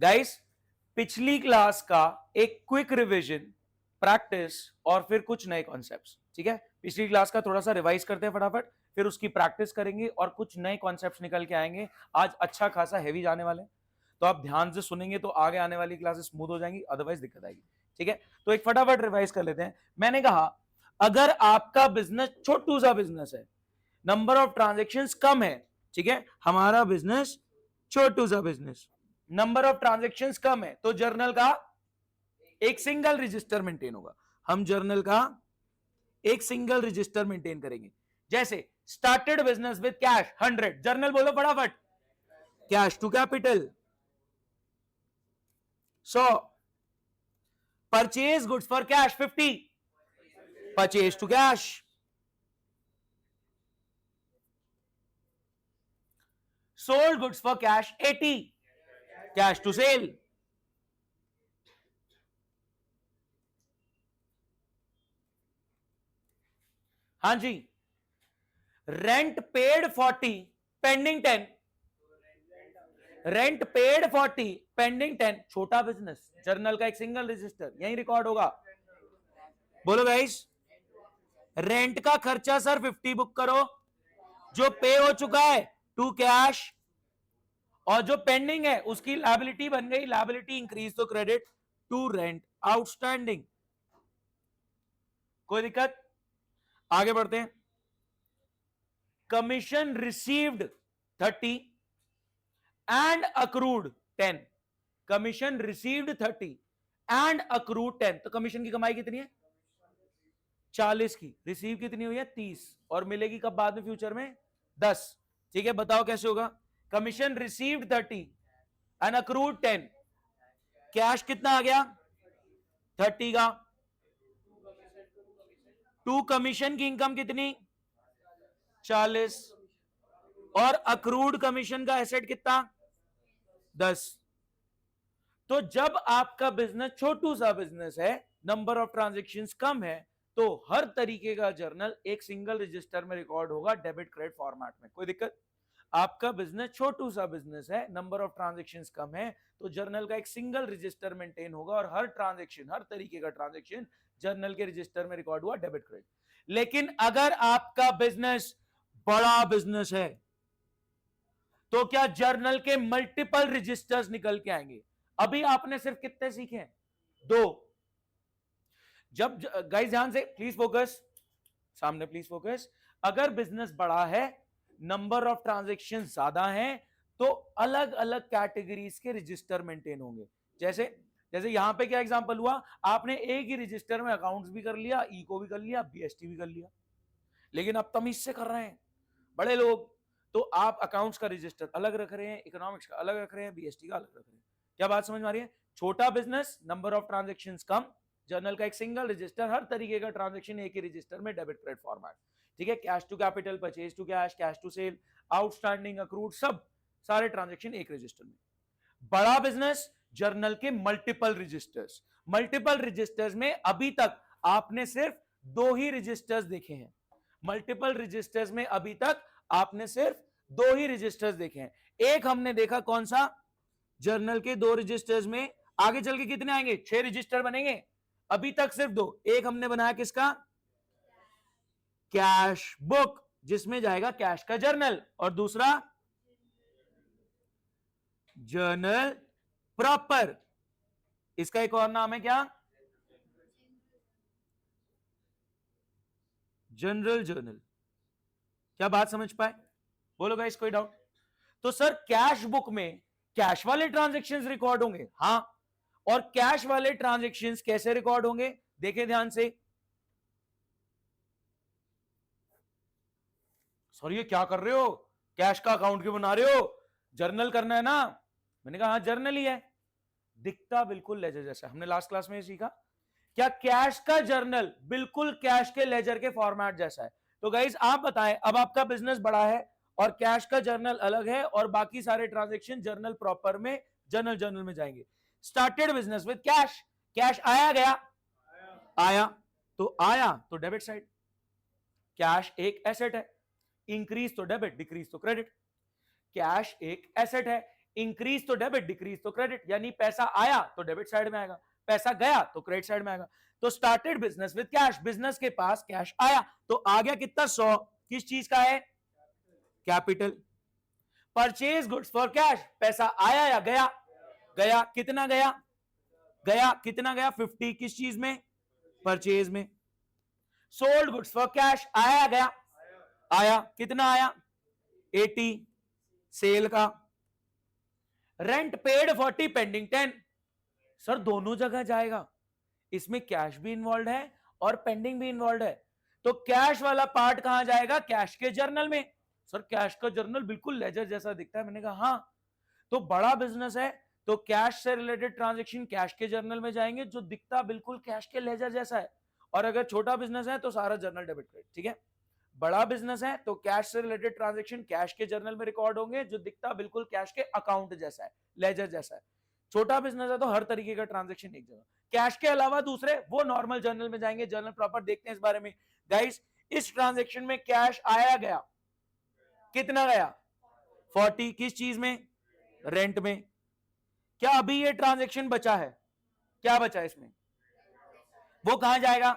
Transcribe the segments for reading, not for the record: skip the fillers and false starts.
Guys पिछली class का एक क्विक रिवीजन, प्रैक्टिस और फिर कुछ नए कॉन्सेप्ट्स। ठीक है, पिछली क्लास का थोड़ा सा रिवाइज करते हैं फटाफट, फिर उसकी प्रैक्टिस करेंगे और कुछ नए कॉन्सेप्ट्स निकल के आएंगे। आज अच्छा खासा हैवी जाने वाले हैं, तो आप ध्यान से सुनेंगे तो आगे आने वाली क्लासेस स्मूथ हो जाएंगी, अदरवाइज दिक्कत आएगी। ठीक है, तो एक फटाफट रिवाइज कर लेते हैं। मैंने कहा अगर आपका बिजनेस छोटू सा बिजनेस है, नंबर ऑफ ट्रांजेक्शन कम है, ठीक है, हमारा बिजनेस छोटू सा बिजनेस, नंबर ऑफ ट्रांजेक्शन्स कम है, तो जर्नल का एक सिंगल रजिस्टर मेंटेन होगा। हम जर्नल का एक सिंगल रजिस्टर मेंटेन करेंगे। जैसे started business with cash 100, journal बोलो फटाफट, cash to capital 100, purchase goods for cash 50, purchase to cash, sold goods for cash 80, cash to sale. हाँ जी, rent paid 40, pending 10, rent paid 40, pending 10, छोटा business, journal का एक single register यही record होगा। बोलो गाइस, रेंट का खर्चा सर 50 बुक करो, जो पे हो चुका है टू कैश, और जो पेंडिंग है उसकी लायबिलिटी बन गई, लायबिलिटी इंक्रीज तो क्रेडिट टू रेंट आउटस्टैंडिंग। कोई दिक्कत? आगे बढ़ते हैं। Commission received 30 and accrued 10, commission received 30 and accrued 10, तो कमीशन की कमाई कितनी है? 40 की, रिसीव कितनी हुई है? 30, और मिलेगी कब बाद में फ्यूचर में? 10। ठीक है, बताओ कैसे होगा? Commission received 30 and accrued 10, cash कितना आ गया? 30 का, टू कमीशन की इनकम कितनी? 40, और अक्रूड कमीशन का एसेट कितना? 10। तो जब आपका बिजनेस छोटू सा बिजनेस है, नंबर ऑफ ट्रांजेक्शन्स कम है, तो हर तरीके का जर्नल एक सिंगल रजिस्टर में रिकॉर्ड होगा, डेबिट क्रेडिट फॉर्मेट में। कोई दिक्कत? आपका बिजनेस छोटू सा बिजनेस है, नंबर ऑफ ट्रांजेक्शन्स कम है, तो जर्नल का एक सिंगल रजिस्टर मेंटेन होगा और हर ट्रांजेक्शन, हर तरीके का ट्रांजेक्शन जर्नल के रजिस्टर में रिकॉर्ड हुआ, डेबिट क्रेडिट। लेकिन अगर आपका बिजनेस बड़ा बिजनेस है, तो क्या जर्नल के मल्टीपल रजिस्टर्स निकल के आएंगे? अभी आपने सिर्फ कितने सीखे हैं? 2। जब गाइस ध्यान से प्लीज फोकस, सामने प्लीज फोकस। अगर बिजनेस बड़ा है, नंबर ऑफ ट्रांजैक्शन ज्यादा है, तो अलग अलग कैटेगरीज के रजिस्टर मेंटेन होंगे। जैसे जैसे यहां पे क्या एग्जांपल हुआ, आपने एक ही रजिस्टर में अकाउंट्स भी कर लिया, इको भी कर लिया, बीएसटी भी कर लिया, लेकिन अब तमीज से कर रहे हैं बड़े लोग, तो आप अकाउंट्स का रजिस्टर अलग रख रहे हैं, इकोनॉमिक्स का अलग रख रहे हैं, बीएसटी का अलग रख रहे हैं। क्या बात समझ में आ रही है? छोटा बिजनेस, नंबर ऑफ ट्रांजेक्शन कम, जर्नल का एक सिंगल रजिस्टर, हर तरीके का ट्रांजेक्शन एक ही रजिस्टर में, डेबिट क्रेडिट फॉर्मेट। ठीक है, cash to capital, purchase to cash, cash to sale, outstanding, accrued, सब सारे ट्रांजेक्शन एक रजिस्टर में। बड़ा बिजनेस, जर्नल के मल्टीपल रजिस्टर्स, मल्टीपल रजिस्टर्स में अभी तक आपने सिर्फ 2 ही रजिस्टर्स देखे हैं, मल्टीपल रजिस्टर्स में अभी तक आपने सिर्फ 2 ही रजिस्टर्स देखे हैं। एक हमने देखा कौन सा? जर्नल के 2 रजिस्टर्स में, आगे चल के कितने आएंगे? 6 रजिस्टर बनेंगे, अभी तक सिर्फ 2। एक हमने बनाया किसका? कैश बुक, जिसमें जाएगा कैश का जर्नल, और दूसरा जर्नल प्रॉपर, इसका एक और नाम है क्या? General journal. क्या बात समझ पाए? बोलो गाइस, कोई डाउट? तो सर कैश बुक में कैश वाले ट्रांजैक्शंस रिकॉर्ड होंगे, हां, और कैश वाले ट्रांजैक्शंस कैसे रिकॉर्ड होंगे? देखें ध्यान से। सर ये क्या कर रहे हो, कैश का अकाउंट क्यों बना रहे हो? जर्नल करना है ना। मैंने कहा हां जर्नल ही है, दिखता बिल्कुल लेजर जैसा, हमने लास्ट क्लास में सीखा। क्या कैश का जर्नल बिल्कुल कैश के लेजर के फॉर्मेट जैसा है? तो गाइस आप बताएं, अब आपका बिजनेस बड़ा है और कैश का जर्नल अलग है और बाकी सारे ट्रांजैक्शन जर्नल प्रॉपर में, जनरल जर्नल में जाएंगे। Started business with cash, cash आया गया? आया, तो आया तो डेबिट साइड, कैश एक एसेट है, इंक्रीज तो डेबिट, डिक्रीज तो क्रेडिट। कैश एक एसेट है, इंक्रीज तो डेबिट, डिक्रीज तो क्रेडिट, यानी पैसा आया तो डेबिट साइड में आएगा, पैसा गया तो क्रेडिट साइड में आएगा। तो started business with cash, business के पास कैश आया तो आ गया कितना 100, किस चीज का है, capital. Purchase goods for cash, पैसा आया या गया, गया, कितना गया, गया, कितना गया 50, किस चीज में, परचेज में। सोल्ड गुड्स फॉर कैश, आया गया, आया, कितना आया 80, सेल का। रेंट पेड 40, पेंडिंग 10, सर दोनों जगह जाएगा, इसमें कैश भी इन्वॉल्व है और पेंडिंग भी इन्वॉल्व है, तो कैश वाला पार्ट कहां जाएगा, कैश के जर्नल में। सर कैश का जर्नल बिल्कुल लेजर जैसा दिखता है, मैंने कहा हाँ, तो बड़ा बिजनेस है तो कैश से रिलेटेड ट्रांजैक्शन कैश के जर्नल में जाएंगे, जो दिखता बिल्कुल कैश के लेजर जैसा है। और अगर छोटा बिजनेस है तो सारा जर्नल डेबिट क्रेडिट, ठीक है। बड़ा बिजनेस है तो कैश से रिलेटेड ट्रांजैक्शन कैश के जर्नल में रिकॉर्ड होंगे, जो दिखता बिल्कुल कैश के अकाउंट जैसा है, लेजर जैसा है। छोटा बिजनेस है तो हर तरीके का ट्रांजैक्शन एक जगह, कैश के अलावा दूसरे वो नॉर्मल जर्नल में जाएंगे, जर्नल प्रॉपर देखते हैं इस बारे में। गाइस इस ट्रांजैक्शन में कैश आया गया, कितना गया 40, किस चीज में, रेंट में। क्या अभी ये ट्रांजैक्शन बचा है, क्या बचा है इसमें, वो कहां जाएगा,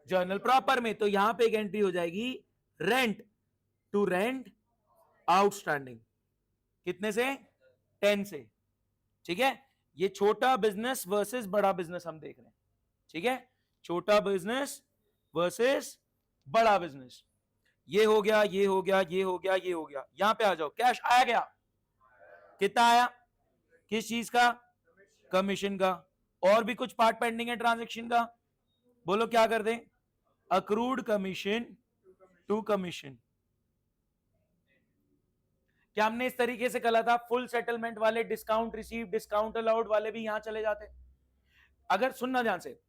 जर्नल प्रॉपर में। तो यहां पे एक एंट्री हो जाएगी, रेंट टू रेंट आउटस्टैंडिंग, कितने से, 10 से, ठीक है। ये छोटा बिजनेस वर्सेस बड़ा बिजनेस हम देख रहे हैं, ठीक है, छोटा बिजनेस वर्सेस बड़ा बिजनेस। ये हो गया, ये हो गया, ये हो गया, ये हो गया। यहां पे आ जाओ, कैश आया गया, कितना आया, किस चीज का, कमीशन का। और भी कुछ पार्ट पेंडिंग है ट्रांजैक्शन का, बोलो क्या कर दें, अक्रूड कमीशन टू कमीशन। क्या हमने इस तरीके से कहा था, फुल सेटलमेंट वाले डिस्काउंट रिसीव, डिस्काउंट अलाउड वाले भी यहां चले जाते। अगर सुनना ध्यान से,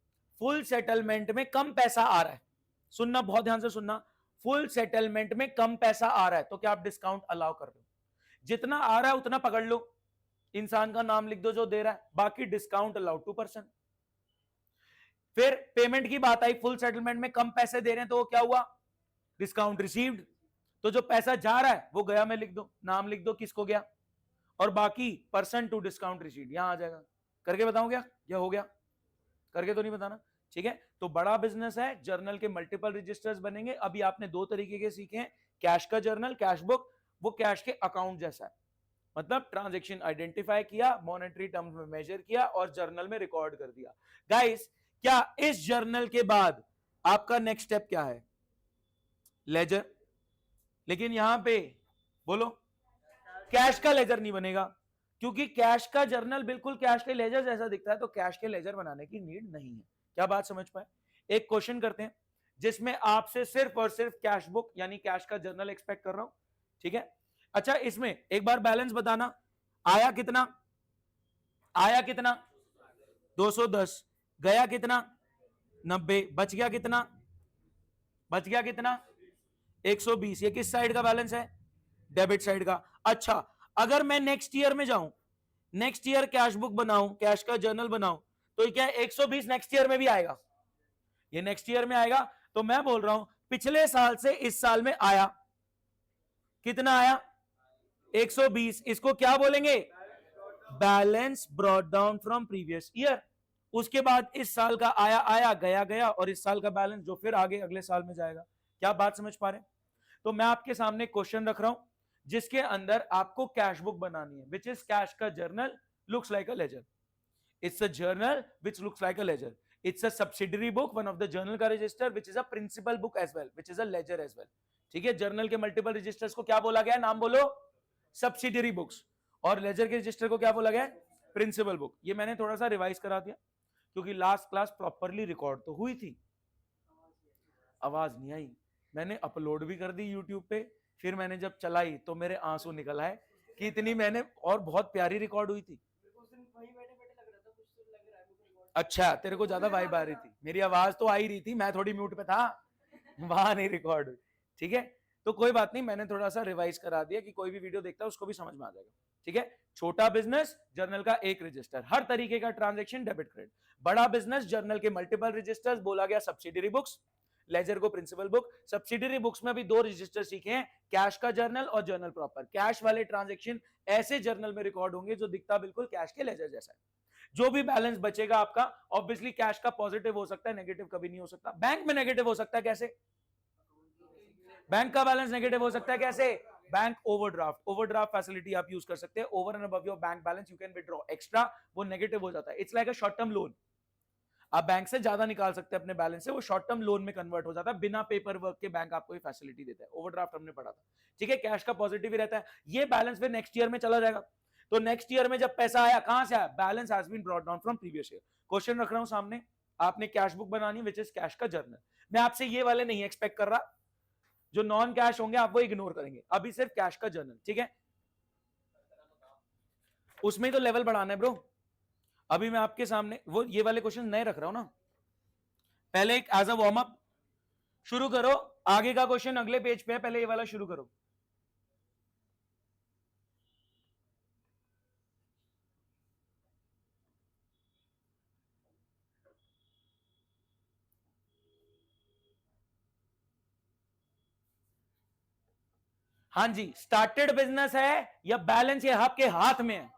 फुल सेटलमेंट में कम पैसा आ रहा है, सुनना बहुत ध्यान से सुनना, फुल सेटलमेंट में कम पैसा आ रहा है तो क्या आप डिस्काउंट अलाउ कर रहे हो, जितना आ रहा है उतना पकड़ लो, इंसान का नाम लिख दो जो दे रहा है, बाकी डिस्काउंट अलाउड 2%। फिर पेमेंट की बात आई, फुल सेटलमेंट में कम पैसे दे रहे हैं तो क्या हुआ, डिस्काउंट रिसीव्ड, तो जो पैसा जा रहा है वो गया में लिख दो, नाम लिख दो किसको गया, और बाकी परसेंट टू डिस्काउंट रिसीव्ड यहां आ जाएगा। करके बताऊं क्या, यह हो गया, करके तो नहीं बताना, ठीक है। तो बड़ा बिजनेस है, जर्नल के मल्टीपल रजिस्टर्स बनेंगे। अभी आपने दो तरीके के सीखे हैं, कैश का जर्नल, कैश बुक, वो कैश के अकाउंट जैसा है, मतलब ट्रांजैक्शन आइडेंटिफाई किया, मॉनेटरी टर्म्स में मेजर किया और जर्नल में रिकॉर्ड कर दिया। गाइस क्या इस जर्नल के बाद आपका नेक्स्ट स्टेप क्या है, लेजर। लेकिन यहां पे बोलो कैश का लेजर नहीं बनेगा, क्योंकि कैश का जर्नल बिल्कुल कैश के लेजर जैसा दिखता है, तो कैश के लेजर बनाने की नीड नहीं है। क्या बात समझ पाए। एक क्वेश्चन करते हैं जिसमें आपसे सिर्फ और सिर्फ कैश बुक यानी कैश का जर्नल एक्सपेक्ट कर रहा हूं, ठीक है। अच्छा इसमें एक बार बैलेंस बताना, आया कितना, आया कितना 210, गया कितना 90, बच गया कितना, बच गया कितना 120। ये किस साइड का बैलेंस है, डेबिट साइड का। अच्छा अगर मैं नेक्स्ट ईयर में जाऊं, नेक्स्ट ईयर कैश बुक बनाऊं, कैश का जर्नल बनाऊं, तो क्या 120 नेक्स्ट ईयर में भी आएगा, ये नेक्स्ट ईयर में आएगा। तो मैं बोल रहा हूं पिछले साल से इस साल में आया, कितना आया 120, इसको क्या बोलेंगे, balance brought down from previous year. उसके बाद इस साल का आया आया, गया गया, और इस साल का बैलेंस जो फिर आगे अगले साल में जाएगा। क्या बात समझ पा रहे हैं। तो मैं आपके सामने क्वेश्चन रख रहा हूं जिसके अंदर आपको कैश बुक बनानी है, विच इज कैश का journal looks like a ledger, it's a journal which looks like a ledger, it's a subsidiary book, one of the journal का register which is a principal book as well, which is a ledger as well, ठीक है। Journal के multiple registers को क्या बोला गया, नाम बोलो, सब्सिडियरी बुक्स, और लेजर के रजिस्टर को क्या बोला गया, प्रिंसिपल बुक। ये मैंने थोड़ा सा रिवाइज करा दिया क्योंकि लास्ट क्लास प्रॉपरली रिकॉर्ड तो हुई थी, आवाज नहीं आई, मैंने अपलोड भी कर दी यूट्यूब पे, फिर मैंने जब चलाई तो मेरे आंसू निकल आए कि इतनी मैंने, और बहुत प्यारी रिकॉर्ड हुई थी। अच्छा तेरे को ज्यादा वाइब आ रही थी, मेरी आवाज तो आ ही रही थी, मैं थोड़ी म्यूट पे था, वहां नहीं रिकॉर्ड हुई, ठीक है। तो कोई बात नहीं, मैंने थोड़ा सा रिवाइज करा दिया कि कोई भी वीडियो देखता है उसको भी समझ में आ जाएगा, ठीक है। छोटा बिजनेस जर्नल का एक रजिस्टर, हर तरीके का ट्रांजैक्शन डेबिट क्रेडिट। बड़ा बिजनेस जर्नल के मल्टीपल रजिस्टर्स, बोला गया सब्सिडियरी बुक्स, लेजर को प्रिंसिपल बुक। सब्सिडरी बुक्स में अभी 2 रजिस्टर सीखे हैं, कैश का जर्नल और जर्नल प्रॉपर। कैश वाले ट्रांजेक्शन ऐसे जर्नल में रिकॉर्ड होंगे जो दिखता बिल्कुल कैश के लेजर जैसा है। जो भी बैलेंस बचेगा आपका, ऑब्वियसली कैश का पॉजिटिव हो सकता है, नेगेटिव कभी नहीं हो सकता। बैंक में नेगेटिव हो सकता है, कैसे? बैंक का बैलेंस नेगेटिव हो सकता है, कैसे? बैंक ओवरड्राफ्ट, ओवरड्राफ्ट फैसिलिटी आप यूज कर सकते हैं। Over and above your bank balance you can withdraw extra, वो नेगेटिव हो जाता है। It's like a short term loan, आप बैंक से ज्यादा निकाल सकते हैं अपने बैलेंस से, वो शॉर्ट टर्म लोन में कन्वर्ट हो जाता है, बिना पेपर वर्क के बैंक आपको ये फैसिलिटी देता है। ओवरड्राफ्ट हमने पढ़ा था, ठीक है। कैश का पॉजिटिव ही रहता है, ये बैलेंस फिर नेक्स्ट ईयर में चला जाएगा। तो नेक्स्ट ईयर में जब पैसा आया, कहां से आया? Balance has been brought down from previous year. Question रख रहा हूं सामने, आपने कैश बुक बनानी विच इज कैश का जर्नल। मैं आपसे ये वाले नहीं एक्सपेक्ट कर रहा, जो नॉन कैश होंगे आप वो इग्नोर करेंगे, अभी सिर्फ कैश का जर्नल, ठीक है। उसमें तो लेवल बढ़ाना है ब्रो। अभी मैं आपके सामने वो ये वाले क्वेश्चन नए रख रहा हूं ना, पहले एक एज अ वार्म अप शुरू करो। आगे का क्वेश्चन अगले पेज पे है, पहले ये वाला शुरू करो। हाँ जी, स्टार्टेड बिजनेस है या बैलेंस ये आपके हाथ में है?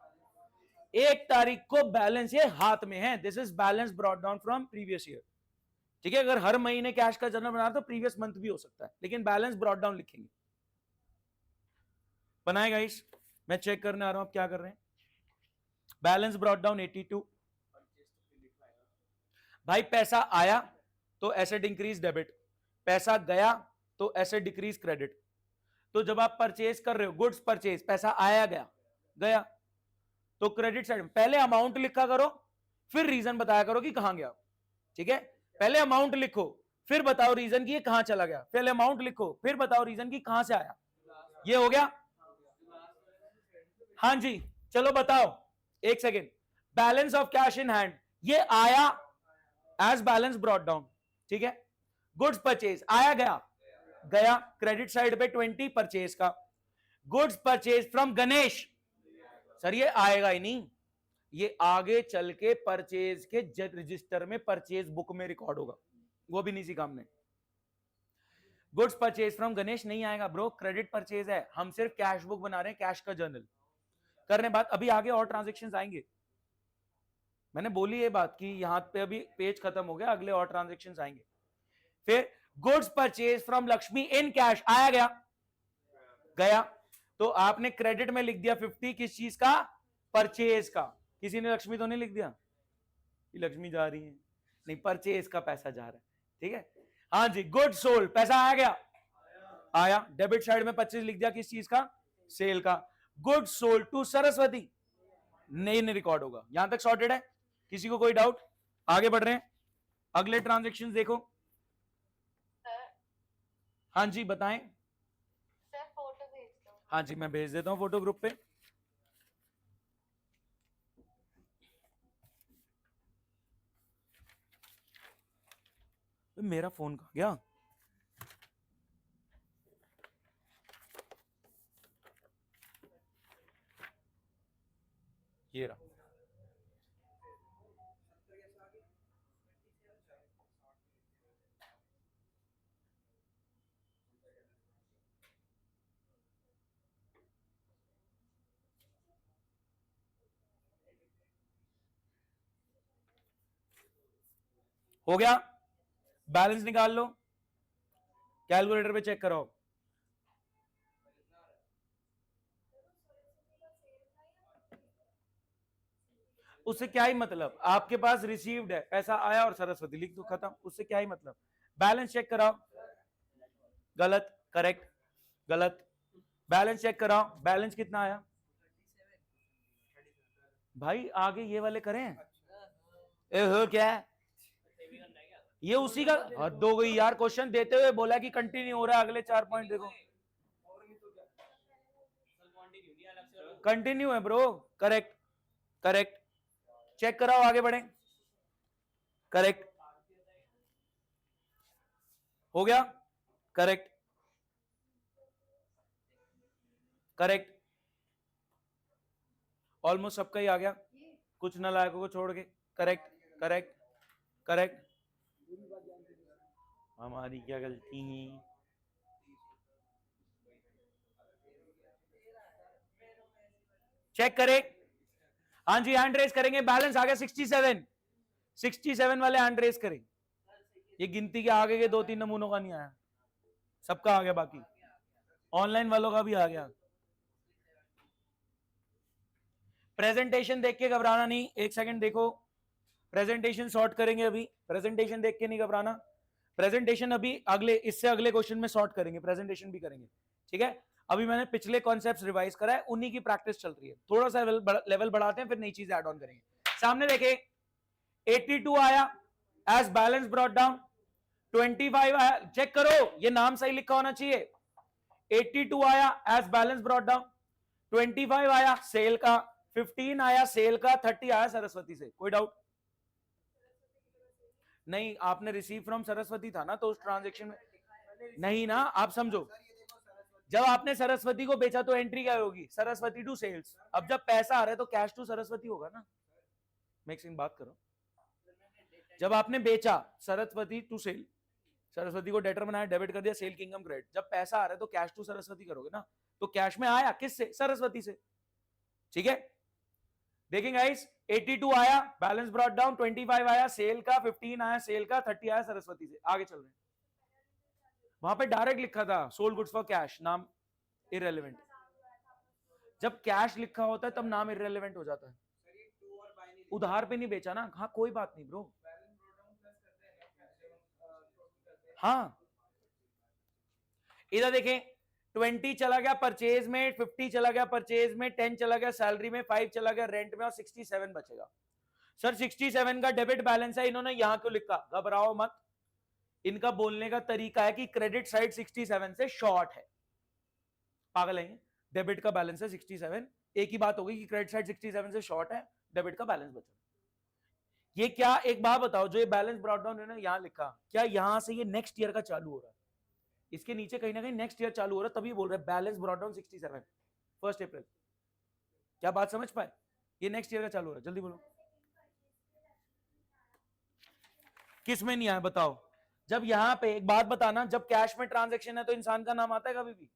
1 तारीख को बैलेंस ये हाथ में है, this is balance brought down from previous year, ठीक है। अगर हर महीने कैश का जर्नल बना तो प्रीवियस मंथ भी हो सकता है, लेकिन बैलेंस ब्रॉट डाउन लिखेंगे। बनाएगा इस, मैं चेक करने आ रहा हूं आप क्या कर रहे हैं। Balance brought down 82। भाई पैसा आया तो एसेट इंक्रीज डेबिट, पैसा गया तो एसेट डिक्रीज क्रेडिट। तो जब आप परचेज कर रहे हो, गुड्स परचेज, पैसा आया गया गया, तो क्रेडिट साइड में पहले अमाउंट लिखा करो, फिर रीजन बताया करो कि कहां गया, ठीक है। पहले अमाउंट लिखो, फिर बताओ रीजन की ये कहां चला गया। पहले अमाउंट लिखो, फिर बताओ रीजन की कहां से आया। ये हो गया? हाँ जी, चलो बताओ, एक second. Balance of cash in hand, ये आया एज बैलेंस ब्रॉट डाउन, ठीक है। गुड्स परचेज आया गया गया, क्रेडिट साइड पे 20 परचेज का। Goods purchase from Ganesh, sir ये आएगा ही नहीं, ये आगे चल के परचेज के रजिस्टर में परचेज बुक में रिकॉर्ड होगा, वो भी नहीं सीखा हमने। गुड्स परचेज फ्रॉम गणेश नहीं आएगा ब्रो, क्रेडिट परचेज है, हम सिर्फ कैश बुक बना रहे हैं, कैश का जर्नल करने बाद। अभी आगे और ट्रांजेक्शन आएंगे, मैंने बोली ये बात कि यहां पे अभी पेज खत्म हो गया, अगले और ट्रांजेक्शन आएंगे। फिर goods purchase from Lakshmi in cash, आया गया गया, तो आपने क्रेडिट में लिख दिया 50, किस चीज का? परचेज का। किसी ने लक्ष्मी तो नहीं लिख दिया कि लक्ष्मी जा रही है, नहीं, परचेज का पैसा जा रहा है, ठीक है। हाँ जी, गुड सोल्ड, पैसा आया गया आया, डेबिट साइड में 25 लिख दिया, किस चीज का? सेल का। गुड सोल्ड टू सरस्वती, नहीं रिकॉर्ड होगा। यहां तक सॉर्टेड है? किसी को कोई डाउट? आगे बढ़ रहे हैं, अगले ट्रांजेक्शन देखो। हाँ जी बताएं। सर फोटो भेज दो। हाँ जी मैं भेज देता हूं फोटो ग्रुप पे। मेरा फोन कहां गया? ये रहा। हो गया? बैलेंस निकाल लो, कैलकुलेटर पे चेक करो। उससे क्या ही मतलब, आपके पास रिसीव्ड है, पैसा आया और सरस्वती लिख दो, खत्म, उससे क्या ही मतलब। बैलेंस चेक कराओ, गलत, करेक्ट, गलत। बैलेंस चेक कराओ, बैलेंस कितना आया भाई? आगे ये वाले करें, ए हो क्या है ये? उसी का हद हो गई यार, क्वेश्चन देते हुए बोला कि कंटिन्यू हो रहा है, अगले 4 पॉइंट देखो, कंटिन्यू है ब्रो, करेक्ट करेक्ट। चेक कराओ, आगे बढ़े, करेक्ट, हो गया, करेक्ट करेक्ट, ऑलमोस्ट सबका ही आ गया, कुछ नालायकों को छोड़ के। करेक्ट करेक्ट करेक्ट, हमारी क्या गलती है? चेक करें। हाँ जी, हैंड रेस करेंगे। बैलेंस आ गया 67। 67 वाले हैंड रेस करें। ये गिनती के आगे के 2-3 नमूनों का नहीं आया, सबका आ गया, बाकी ऑनलाइन वालों का भी आ गया। प्रेजेंटेशन देख के घबराना नहीं, एक सेकंड देखो, प्रेजेंटेशन सॉर्ट करेंगे अभी। प्रेजेंटेशन देख के नहीं घबराना, प्रेजेंटेशन अभी अगले, इससे अगले क्वेश्चन में सॉर्ट करेंगे, प्रेजेंटेशन भी करेंगे, ठीक है। अभी मैंने पिछले कॉन्सेप्ट्स रिवाइज करा है, उन्हीं की प्रैक्टिस चल रही है। थोड़ा सा लेवल बढ़ाते हैं, फिर नई चीज ऐड ऑन करेंगे। सामने देखे 82 आया एज बैलेंस ब्रॉट डाउन, 25 आया, चेक करो ये नाम सही लिखा होना चाहिए। 82 आया एज बैलेंस ब्रॉट डाउन, 25 आया सेल का, 15 आया सेल का, 30 आया सरस्वती से। कोई डाउट नहीं? आपने रिसीव फ्रॉम सरस्वती था ना, तो उस ट्रांजेक्शन में नहीं ना, आप समझो, जब आपने सरस्वती को बेचा तो एंट्री क्या होगी? Saraswati to sales. अब जब पैसा आ रहा है तो कैश टू सरस्वती होगा ना। मिक्सिंग बात करो, जब आपने बेचा सरस्वती टू सेल, सरस्वती को डेटर बनाया, डेबिट कर दिया, सेल की इनकम क्रेडिट, जब पैसा आ रहा है तो कैश टू सरस्वती करोगे ना। तो कैश में आया किससे? सरस्वती से, ठीक है। देखेंगे गाइस, 82 आया बैलेंस ब्रॉट डाउन, 25 आया सेल का, 15 आया सेल का, 30 आया सरस्वती से। आगे चल रहे हैं, वहां पे डायरेक्ट लिखा था सोल्ड गुड्स फॉर कैश, नाम इररेलेवेंट। जब कैश लिखा होता है तब नाम इररेलेवेंट हो जाता है। उधार पे नहीं बेचा ना, हाँ कोई बात नहीं ब्रो। हाँ इधर देखें, 20 चला गया परचेज में, 50 चला गया परचेज में, 10 चला गया सैलरी में, 5 चला गया रेंट में, और 67 बचेगा। सर 67 का डेबिट बैलेंस है, इन्होंने यहां क्यों लिखा? घबराओ मत, इनका बोलने का तरीका है कि क्रेडिट साइड 67 से शॉर्ट है। पागल है, डेबिट का बैलेंस है 67, एक ही बात होगी कि क्रेडिट साइड 67 से शॉर्ट है, डेबिट का बैलेंस बचा। ये क्या, एक बात बताओ, जो ये बैलेंस ब्रॉट डाउन है ना यहां लिखा, क्या यहां से ये नेक्स्ट ईयर का चालू हो रहा है? इसके नीचे कहीं ना कहीं नेक्स्ट ईयर चालू हो रहा है, तभी बोल रहे हैं बैलेंस ब्रॉट डाउन 67 1 अप्रैल। क्या बात समझ पाए? ये नेक्स्ट ईयर का चालू हो रहा है, जल्दी बोलो। किस में नहीं आया बताओ? जब यहां पे एक बात बताना, जब कैश में ट्रांजैक्शन है तो इंसान का नाम आता है कभी भी?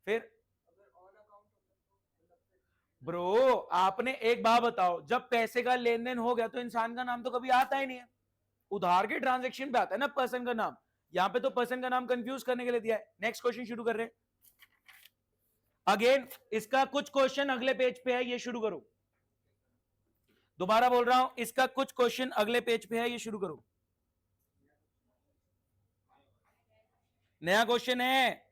फिर ब्रो आपने एक बात बताओ, जब पैसे का लेन देन हो गया तो इंसान का नाम तो कभी आता ही नहीं है। उधार के ट्रांजैक्शन पे आता है ना पर्सन का नाम, यहां पे तो पर्सन का नाम कंफ्यूज करने के लिए दिया है। नेक्स्ट क्वेश्चन शुरू कर रहे हैं। अगेन इसका कुछ क्वेश्चन अगले पेज पे है, ये शुरू करो। दोबारा बोल रहा हूं, इसका कुछ क्वेश्चन अगले पेज पे है, ये शुरू करो। नया क्वेश्चन है।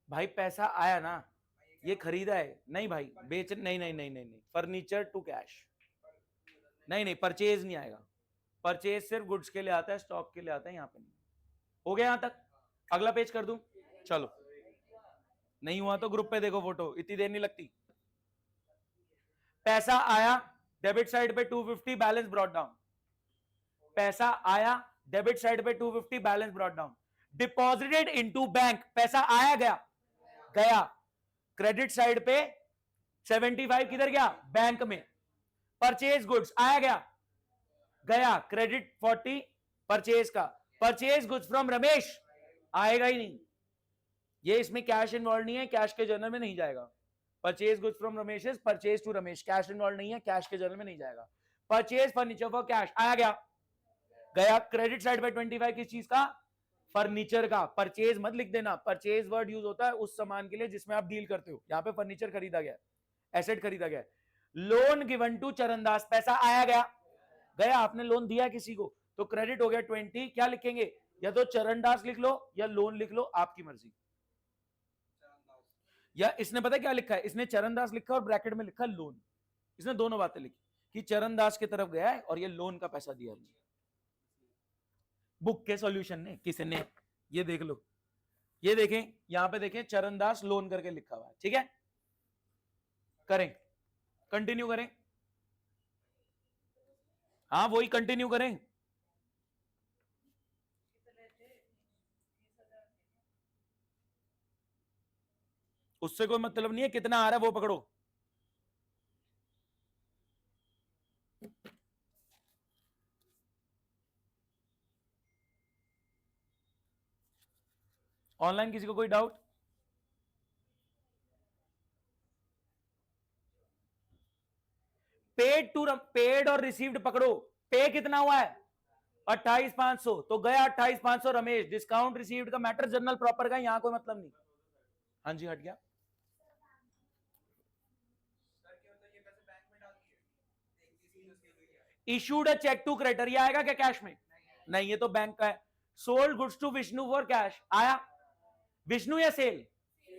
भाई पैसा आया ना, ये खरीदा है नहीं भाई, बेच नहीं नहीं नहीं नहीं नहीं, फर्नीचर टू कैश नहीं नहीं, परचेज नहीं आएगा। परचेज सिर्फ गुड्स के लिए आता है, स्टॉक के लिए आता है, यहाँ पे नहीं। हो गया यहां तक? अगला पेज कर दूं? चलो, नहीं हुआ तो ग्रुप पे देखो फोटो, इतनी देर नहीं लगती। पैसा आया डेबिट साइड पे 250, बैलेंस ब्रॉट डाउन। पैसा आया डेबिट साइड पे 250, balance brought down. Deposited into bank, पैसा आया गया, गया क्रेडिट साइड पे 75 किधर गया? बैंक में। परचेज गुड्स आया गया, गया क्रेडिट 40 परचेज का। परचेज गुड्स फ्रॉम रमेश आएगा ही नहीं, ये इसमें कैश इन्वॉल्व नहीं है, कैश के जर्नल में नहीं जाएगा। Purchase goods from Ramesh is purchase to Ramesh, cash involve नहीं है, कैश के जर्नल में नहीं जाएगा। परचेज फर्नीचर फॉर कैश आया गया, गया क्रेडिट साइड पे 25 किस चीज का? फर्नीचर का। परचेज मत लिख देना, परचेज वर्ड यूज होता है उस सामान के लिए जिसमें आप डील करते हो। यहां पे फर्नीचर खरीदा गया, एसेट खरीदा गया। लोन गिवन टू चरणदास, पैसा आया गया, गया, आपने लोन दिया किसी को तो क्रेडिट हो गया 20। क्या लिखेंगे? या तो चरणदास लिख लो या लोन लिख लो, आपकी मर्जी। या इसने पता क्या लिखा है? इसने चरणदास लिखा और ब्रैकेट में लिखा लोन। इसने दोनों बातें लिखी कि चरणदास की तरफ गया है और ये लोन का पैसा दिया है। बुक के सॉल्यूशन ने किसी ने, ये देख लो, ये देखें, यहां पे देखें चरणदास लोन करके लिखा हुआ है, ठीक है। करें, कंटिन्यू करें, हाँ वही कंटिन्यू करें। उससे कोई मतलब नहीं है, कितना आ रहा है वो पकड़ो। ऑनलाइन किसी को कोई डाउट? पेड और रिसीव्ड पकड़ो। पे कितना हुआ है? 28,500, तो गया 28,500 रमेश। डिस्काउंट रिसीव्ड का मैटर जनरल प्रॉपर का, यहां कोई मतलब नहीं। हाँ जी, हट गया। Issued a cheque to creditor, ये आएगा क्या कैश में? नहीं, ये तो बैंक का है। Sold goods to Vishnu for cash, आया विष्णु या सेल?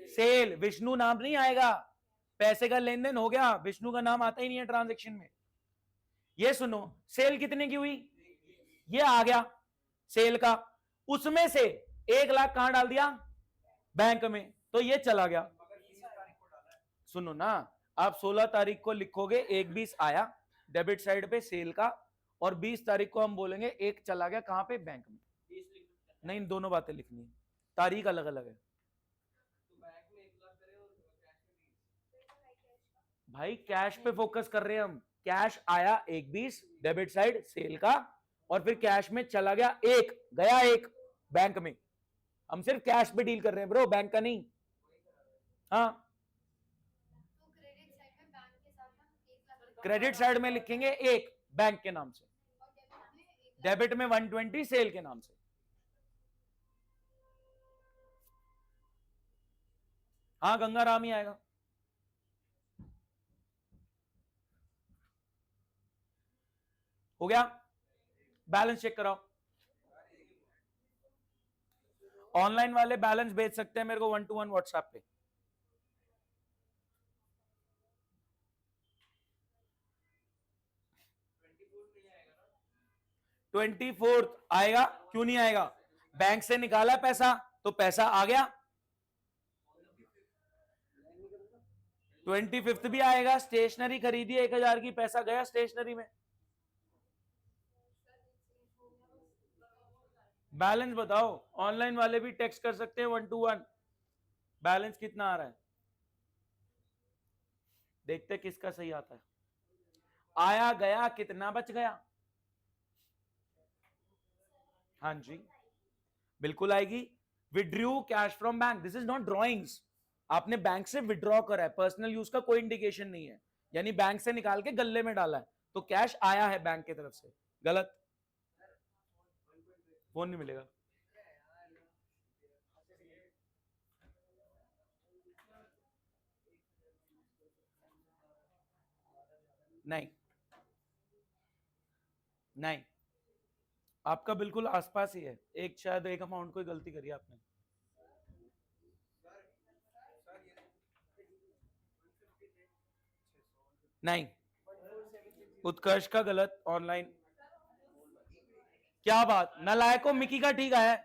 सेल, विष्णु नाम नहीं आएगा। पैसे का लेन देन हो गया, विष्णु का नाम आता ही नहीं है ट्रांजेक्शन में। ये सुनो, सेल कितने की हुई? ये आ गया सेल का, उसमें से 1 लाख कहां डाल दिया? बैंक में, तो ये चला गया। सुनो ना, आप 16 तारीख को लिखोगे 1/20 आया डेबिट साइड पे सेल का, और 20 तारीख को हम बोलेंगे 1 चला गया कहां पे? बैंक में। नहीं, दोनों बातें लिखनी है, तारीख अलग अलग है भाई। कैश पे फोकस कर रहे हैं हम। कैश आया 1/20 डेबिट साइड सेल का, और फिर कैश में चला गया 1, गया 1 बैंक में। हम सिर्फ कैश पे डील कर रहे हैं ब्रो, बैंक का नहीं। हाँ, तो क्रेडिट साइड में बैंक के साथ हम 1 लाख क्रेडिट साइड में लिखेंगे 1 बैंक के नाम से, और डेबिट में 120 सेल के नाम से। हाँ, गंगाराम ही आएगा। हो गया, बैलेंस चेक कराओ। ऑनलाइन वाले बैलेंस भेज सकते हैं मेरे को 1-to-1 व्हाट्सएप पे। ट्वेंटी फोर्थ आएगा, क्यों नहीं आएगा? बैंक से निकाला पैसा तो पैसा आ गया। 25th भी आएगा, स्टेशनरी खरीदी 1,000 की, पैसा गया स्टेशनरी में। बैलेंस बताओ, ऑनलाइन वाले भी टेक्स्ट कर सकते हैं 1-to-1, बैलेंस कितना आ रहा है। देखते किसका सही आता है। आया गया कितना बच गया? हाँ जी, बिल्कुल आएगी। Withdrew cash from bank, this is not drawings. आपने बैंक से विड्रॉ करा है, पर्सनल यूज का कोई इंडिकेशन नहीं है, यानी बैंक से निकाल के गल्ले में डाला है, तो कैश आया है बैंक की तरफ से। गलत, फोन नहीं मिलेगा। नहीं नहीं, आपका बिल्कुल आसपास ही है, एक शायद एक अमाउंट कोई गलती करी आपने। नहीं, उत्कर्ष का गलत ऑनलाइन। क्या बात, नलायको मिकी का ठीक है,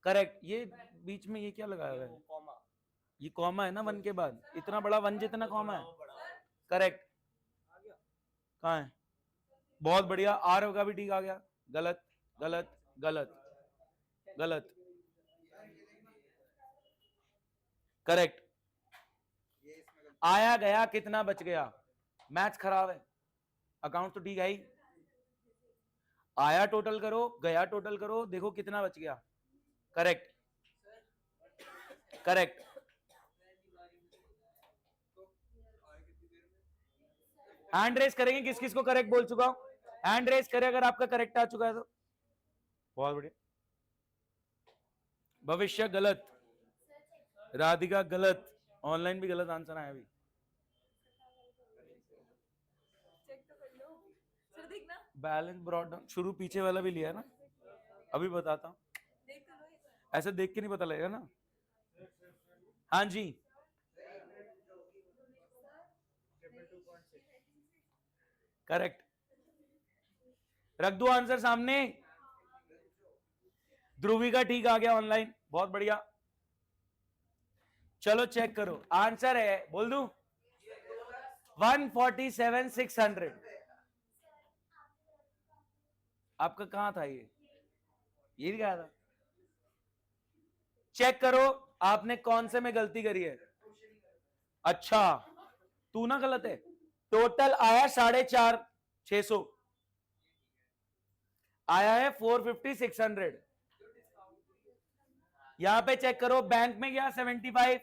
करेक्ट। ये बीच में ये क्या लगाया हुआ है? ये कॉमा है ना वन के बाद, इतना बड़ा वन जितना कॉमा है। करेक्ट, कहाँ है? बहुत बढ़िया, आर का भी ठीक आ गया। गलत गलत गलत गलत, करेक्ट। आया गया कितना बच गया? मैथ्स खराब है, अकाउंट तो ठीक है ही। आया टोटल करो, गया टोटल करो, देखो कितना बच गया। Correct correct. हैंड रेस करेंगे, किस किस को करेक्ट बोल चुका हूं? हैंड रेस करे अगर आपका करेक्ट आ चुका है तो। बहुत बढ़िया। भविष्य गलत, राधिका गलत, ऑनलाइन भी गलत आंसर आया अभी। बैलेंस ब्रॉड डाउन, शुरू पीछे वाला भी लिया ना, अभी बताता हूं। ऐसे देख के नहीं पता लगेगा ना। हाँ जी, करेक्ट। रख दो आंसर सामने। ध्रुवी का ठीक आ गया ऑनलाइन, बहुत बढ़िया। चलो चेक करो, आंसर है, बोल दूं 147,600। आपका कहां था ये कहा था। चेक करो आपने कौन से में गलती करी है। अच्छा तू ना गलत है। टोटल आया 4,500 आया है 450,600। यहां पे चेक करो, बैंक में गया 75,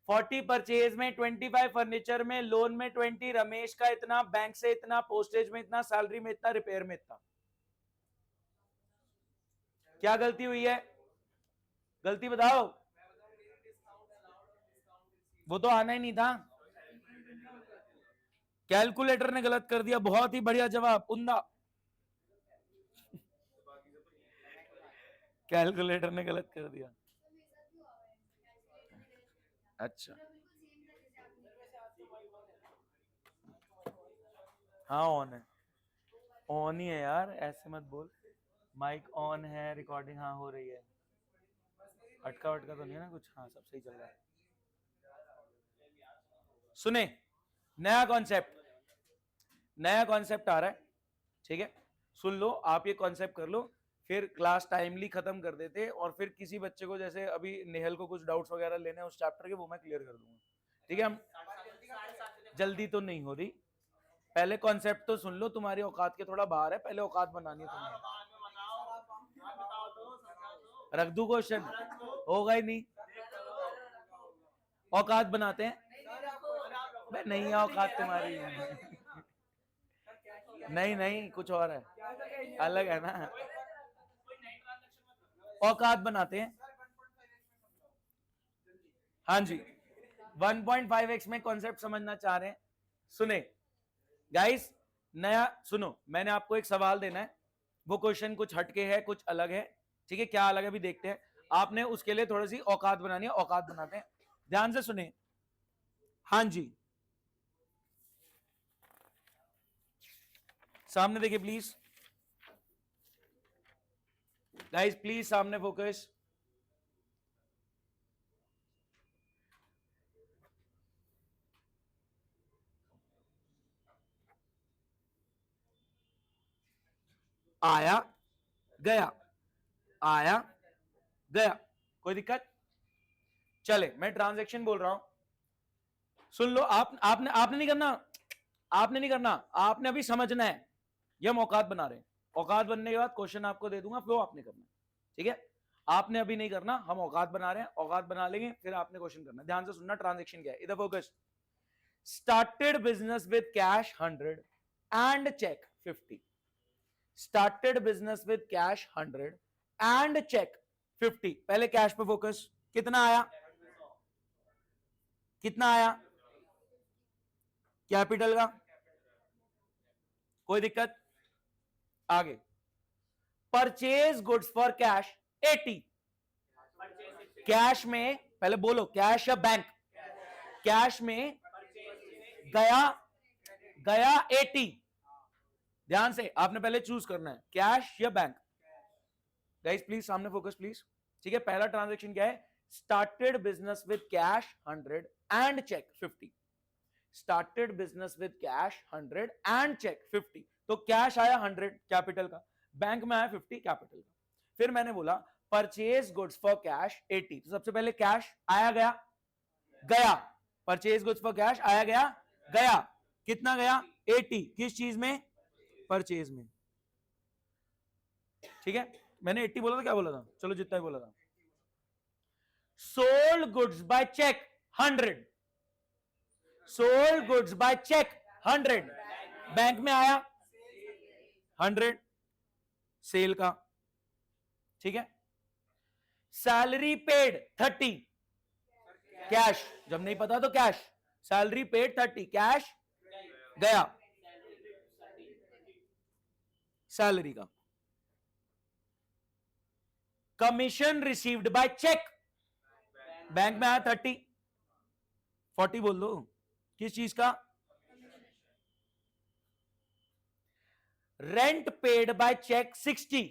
40 परचेज में, 25 फर्नीचर में, लोन में 20, रमेश का इतना, बैंक से इतना, पोस्टेज में इतना, सैलरी में इतना, रिपेयर में इतना। क्या गलती हुई है, गलती बताओ। वो तो आना ही नहीं था, कैलकुलेटर ने गलत कर दिया। बहुत ही बढ़िया जवाब उन्दा, कैलकुलेटर ने गलत कर दिया। तो मेरे साथ भी हुआ है, कैलकुलेटर ने गलत कर दिया। अच्छा पूरा बिल्कुल सेम था जैसे आपने हाँ ऑन है, ऑन ही है यार, ऐसे मत बोल। माइक ऑन है, रिकॉर्डिंग हाँ हो रही है, अटका वटका तो नहीं है ना कुछ, हाँ सब सही चल रहा है। सुने, नया कॉन्सेप्ट आ रहा है, ठीक है, सुन लो आप, ये कॉन्सेप्ट कर लो, फिर क्लास टाइमली खत्म कर देते, और फिर किसी बच्चे को, जैसे अभी नेहल को कुछ डाउट्स वगैरह लेने हैं उस चैप्टर के, वो मैं क्लियर कर दूंगा, ठीक है। हम जल्दी तो नहीं हो रही, पहले कॉन्सेप्ट तो सुन लो, तुम्हारी औकात के थोड़ा बाहर है, पहले औकात बनानी है तुम्हें। रख दू क्वेश्चन, होगा ही नहीं, औकात बनाते हैं। नहीं है औकात तुम्हारी, नहीं कुछ और है, अलग है ना, औकात बनाते हैं। हाँ जी, 1.5x में कॉन्सेप्ट समझना चाह रहे हैं, सुने गाइस, नया सुनो, मैंने आपको एक सवाल देना है, वो क्वेश्चन कुछ हटके है, कुछ अलग है, ठीक है, क्या अलग है भी देखते हैं। आपने उसके लिए थोड़ी सी औकात बनानी है, औकात बनाते हैं, ध्यान से सुने। हाँ जी, सामने देखिए प्लीज गाइस, प्लीज सामने फोकस। आया गया, आया गया, कोई दिक्कत। चले, मैं ट्रांजैक्शन बोल रहा हूं, सुन लो। आपने नहीं करना, आपने नहीं करना, आपने अभी समझना है, ये हम औकात बना रहे हैं, औकात बनने के बाद क्वेश्चन आपको दे दूंगा, फ्लो आपने करना, ठीक है। आपने अभी नहीं करना, हम औकात बना रहे हैं, औकात बना लेंगे, फिर आपने क्वेश्चन करना। ध्यान से सुनना, ट्रांजैक्शन क्या है, इधर focus. Started business with cash 100 and cheque 50। Started business with cash 100 and cheque 50। पहले कैश पे फोकस, कितना आया, कितना आया कैपिटल का, कोई दिक्कत। आगे, purchase goods for cash 80। Cash में, पहले बोलो कैश या बैंक, कैश में गया, गया 80। ध्यान से आपने पहले चूज करना है, कैश या बैंक। गाइस प्लीज सामने फोकस प्लीज, ठीक है। पहला ट्रांजैक्शन क्या है, started business with cash 100 and cheque 50। Started business with cash 100 and cheque 50। तो कैश आया 100 कैपिटल का, बैंक में आया 50 कैपिटल का। फिर मैंने बोला परचेज गुड्स फॉर कैश 80। तो सबसे पहले कैश आया गया, गया, परचेज गुड्स फॉर कैश आया गया, गया, कितना गया 80, किस चीज में, परचेज में, ठीक है। मैंने 80 बोला था, क्या बोला था, चलो जितना ही बोला था। Sold goods by cheque 100, sold goods by cheque 100, bank में आया 100 सेल का, ठीक है। सैलरी पेड 30 कैश, जब नहीं पता तो कैश, सैलरी पेड 30 कैश गया सैलरी का। Commission received by cheque, bank में आया 30, 40 बोल दो, किस चीज का, रेंट पेड बाय चेक 60,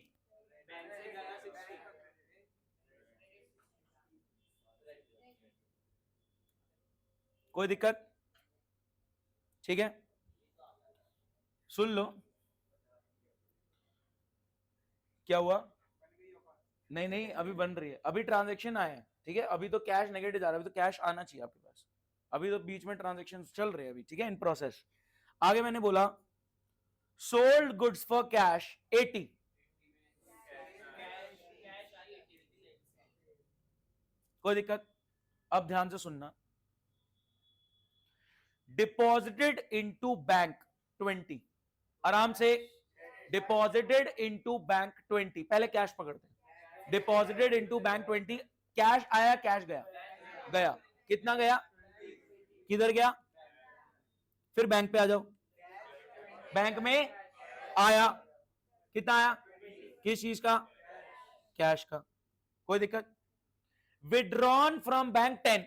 कोई दिक्कत? ठीक है, सुन लो क्या हुआ। नहीं नहीं, अभी बन रही है, अभी ट्रांजैक्शन आए हैं, ठीक है, अभी तो कैश नेगेटिव जा रहा है, अभी तो कैश आना चाहिए आपके पास, अभी तो बीच में ट्रांजैक्शन चल रहे हैं अभी, ठीक है, इन प्रोसेस। आगे मैंने बोला सोल्ड गुड्स फॉर कैश 80, कोई दिक्कत? अब ध्यान से सुनना, डिपॉजिटेड इनटू बैंक 20, आराम से, डिपॉजिटेड इनटू बैंक 20, पहले कैश पकड़ते हैं, डिपॉजिटेड इनटू बैंक 20, कैश आया, कैश गया, गया, कितना गया, किधर गया, फिर बैंक पे आ जाओ, बैंक में आया, कितना आया, किस चीज का, कैश का, कोई दिक्कत? विड्रॉन फ्रॉम बैंक 10,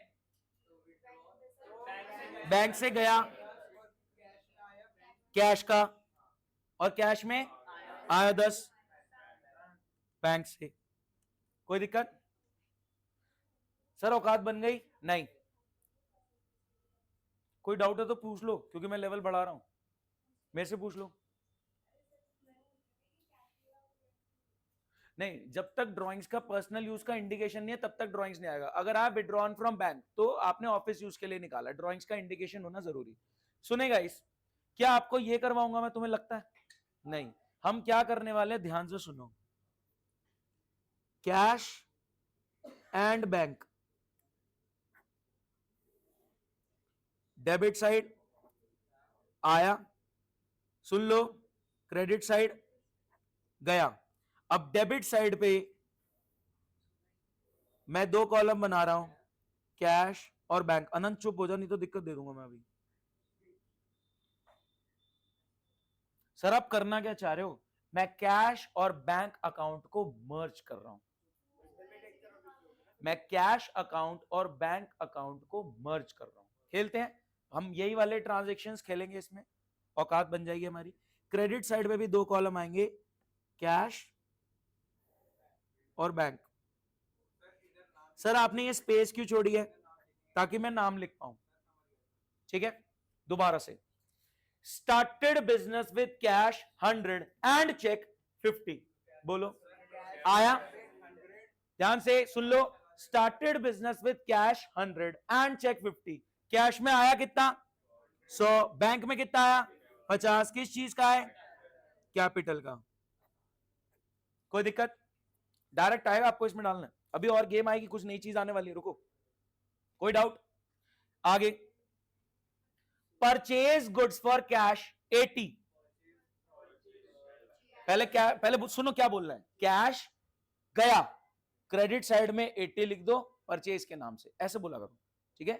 बैंक से गया कैश का, और कैश में आया 10 बैंक से, कोई दिक्कत? सर औकात बन गई? नहीं, कोई डाउट है तो पूछ लो, क्योंकि मैं लेवल बढ़ा रहा हूं, मेरे से पूछ लो। नहीं, जब तक ड्राइंग्स का पर्सनल यूज का इंडिकेशन नहीं है तब तक ड्राइंग्स नहीं आएगा। अगर आप विड्रॉन फ्रॉम बैंक तो आपने ऑफिस यूज के लिए निकाला, ड्राइंग्स का इंडिकेशन होना जरूरी। सुनेगा इस, क्या आपको ये करवाऊंगा मैं, तुम्हें लगता है? नहीं, हम क्या करने वाले, ध्यान से सुनो, cash and bank, debit side आया, सुन लो, क्रेडिट साइड गया। अब डेबिट साइड पे मैं दो कॉलम बना रहा हूं, कैश और बैंक। अनंत चुप हो जाओ, नहीं तो दिक्कत दे दूंगा मैं अभी। सर आप करना क्या चाह रहे हो? मैं कैश और बैंक अकाउंट को मर्ज कर रहा हूं, मैं कैश अकाउंट और बैंक अकाउंट को मर्ज कर रहा हूं। खेलते हैं हम यही वाले ट्रांजैक्शंस खेलेंगे, इसमें औकात बन जाएगी हमारी। क्रेडिट साइड पे भी दो कॉलम आएंगे, कैश और बैंक। सर आपने ये स्पेस क्यों छोड़ी है? ताकि मैं नाम लिख पाऊं, ठीक है, दोबारा से। Started business with cash 100 and cheque 50, बोलो आया, ध्यान से सुन लो, started business with cash 100 and cheque 50, cash में आया कितना 100, बैंक में कितना आया 50, किस चीज का है, कैपिटल का, कोई दिक्कत? डायरेक्ट आएगा, आपको इसमें डालना है, अभी और गेम आएगी, कुछ नई चीज आने वाली है, रुको, कोई डाउट? आगे, परचेज गुड्स फॉर कैश 80, पहले क्या, पहले सुनो क्या बोल रहा है, कैश गया, क्रेडिट साइड में 80 लिख दो परचेज के नाम से, ऐसे बोला करो, ठीक है,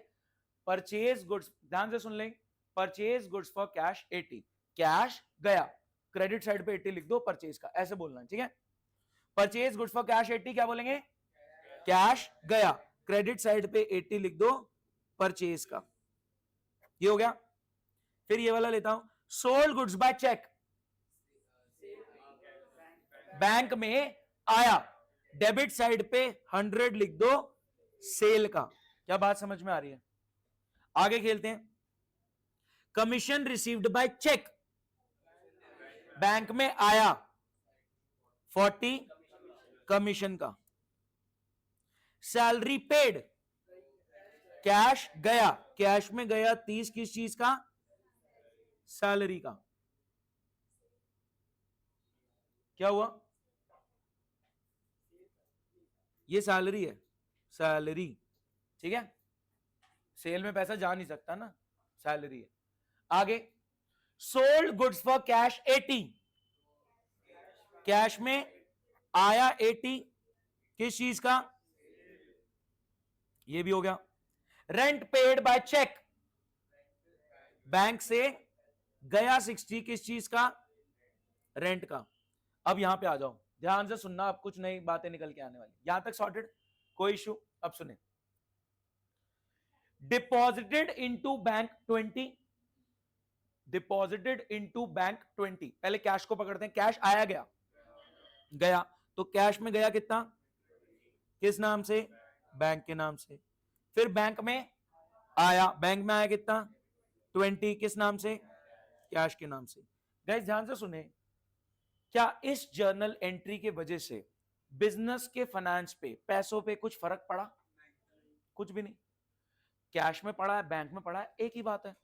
परचेज गुड्स, ध्यान से सुन लें, purchase goods for cash 80, cash गया, क्रेडिट साइड पे 80 लिख दो परचेज का, ऐसे बोलना है, ठीक है, परचेज गुड्स फॉर कैश 80, क्या बोलेंगे, कैश गया, क्रेडिट साइड पे 80 लिख दो परचेज का, ये हो गया। फिर ये वाला लेता हूं, sold goods by cheque, bank में आया, डेबिट साइड पे 100 लिख दो सेल का, क्या बात समझ में आ रही है? आगे खेलते हैं, commission received by cheque, bank में आया 40 कमीशन का, सैलरी पेड, कैश गया, कैश में गया 30, किस चीज का, सैलरी का, क्या हुआ, ये सैलरी है, सैलरी, ठीक है, सेल में पैसा जा नहीं सकता ना, सैलरी है। आगे, sold goods for cash 80, cash में आया 80, किस चीज का, ये भी हो गया। Rent paid by cheque, bank से गया 60, किस चीज का, रेंट का। अब यहां पे आ जाओ, ध्यान से सुनना, अब कुछ नई बातें निकल के आने वाली, यहां तक सॉर्टेड, कोई इशू? अब सुने, deposited into bank 20, deposited into bank 20, पहले कैश को पकड़ते हैं, कैश आया गया, गया, तो कैश में गया कितना, किस नाम से, बैंक के नाम से, फिर बैंक में आया, बैंक में आया कितना 20, किस नाम से, कैश के नाम से। गाइस ध्यान से सुने, क्या इस जर्नल एंट्री के वजह से बिजनेस के फाइनेंस पे, पैसों पे कुछ फर्क पड़ा? कुछ भी नहीं। कैश में पड़ा है, बैंक में पड़ा है, एक ही बात है।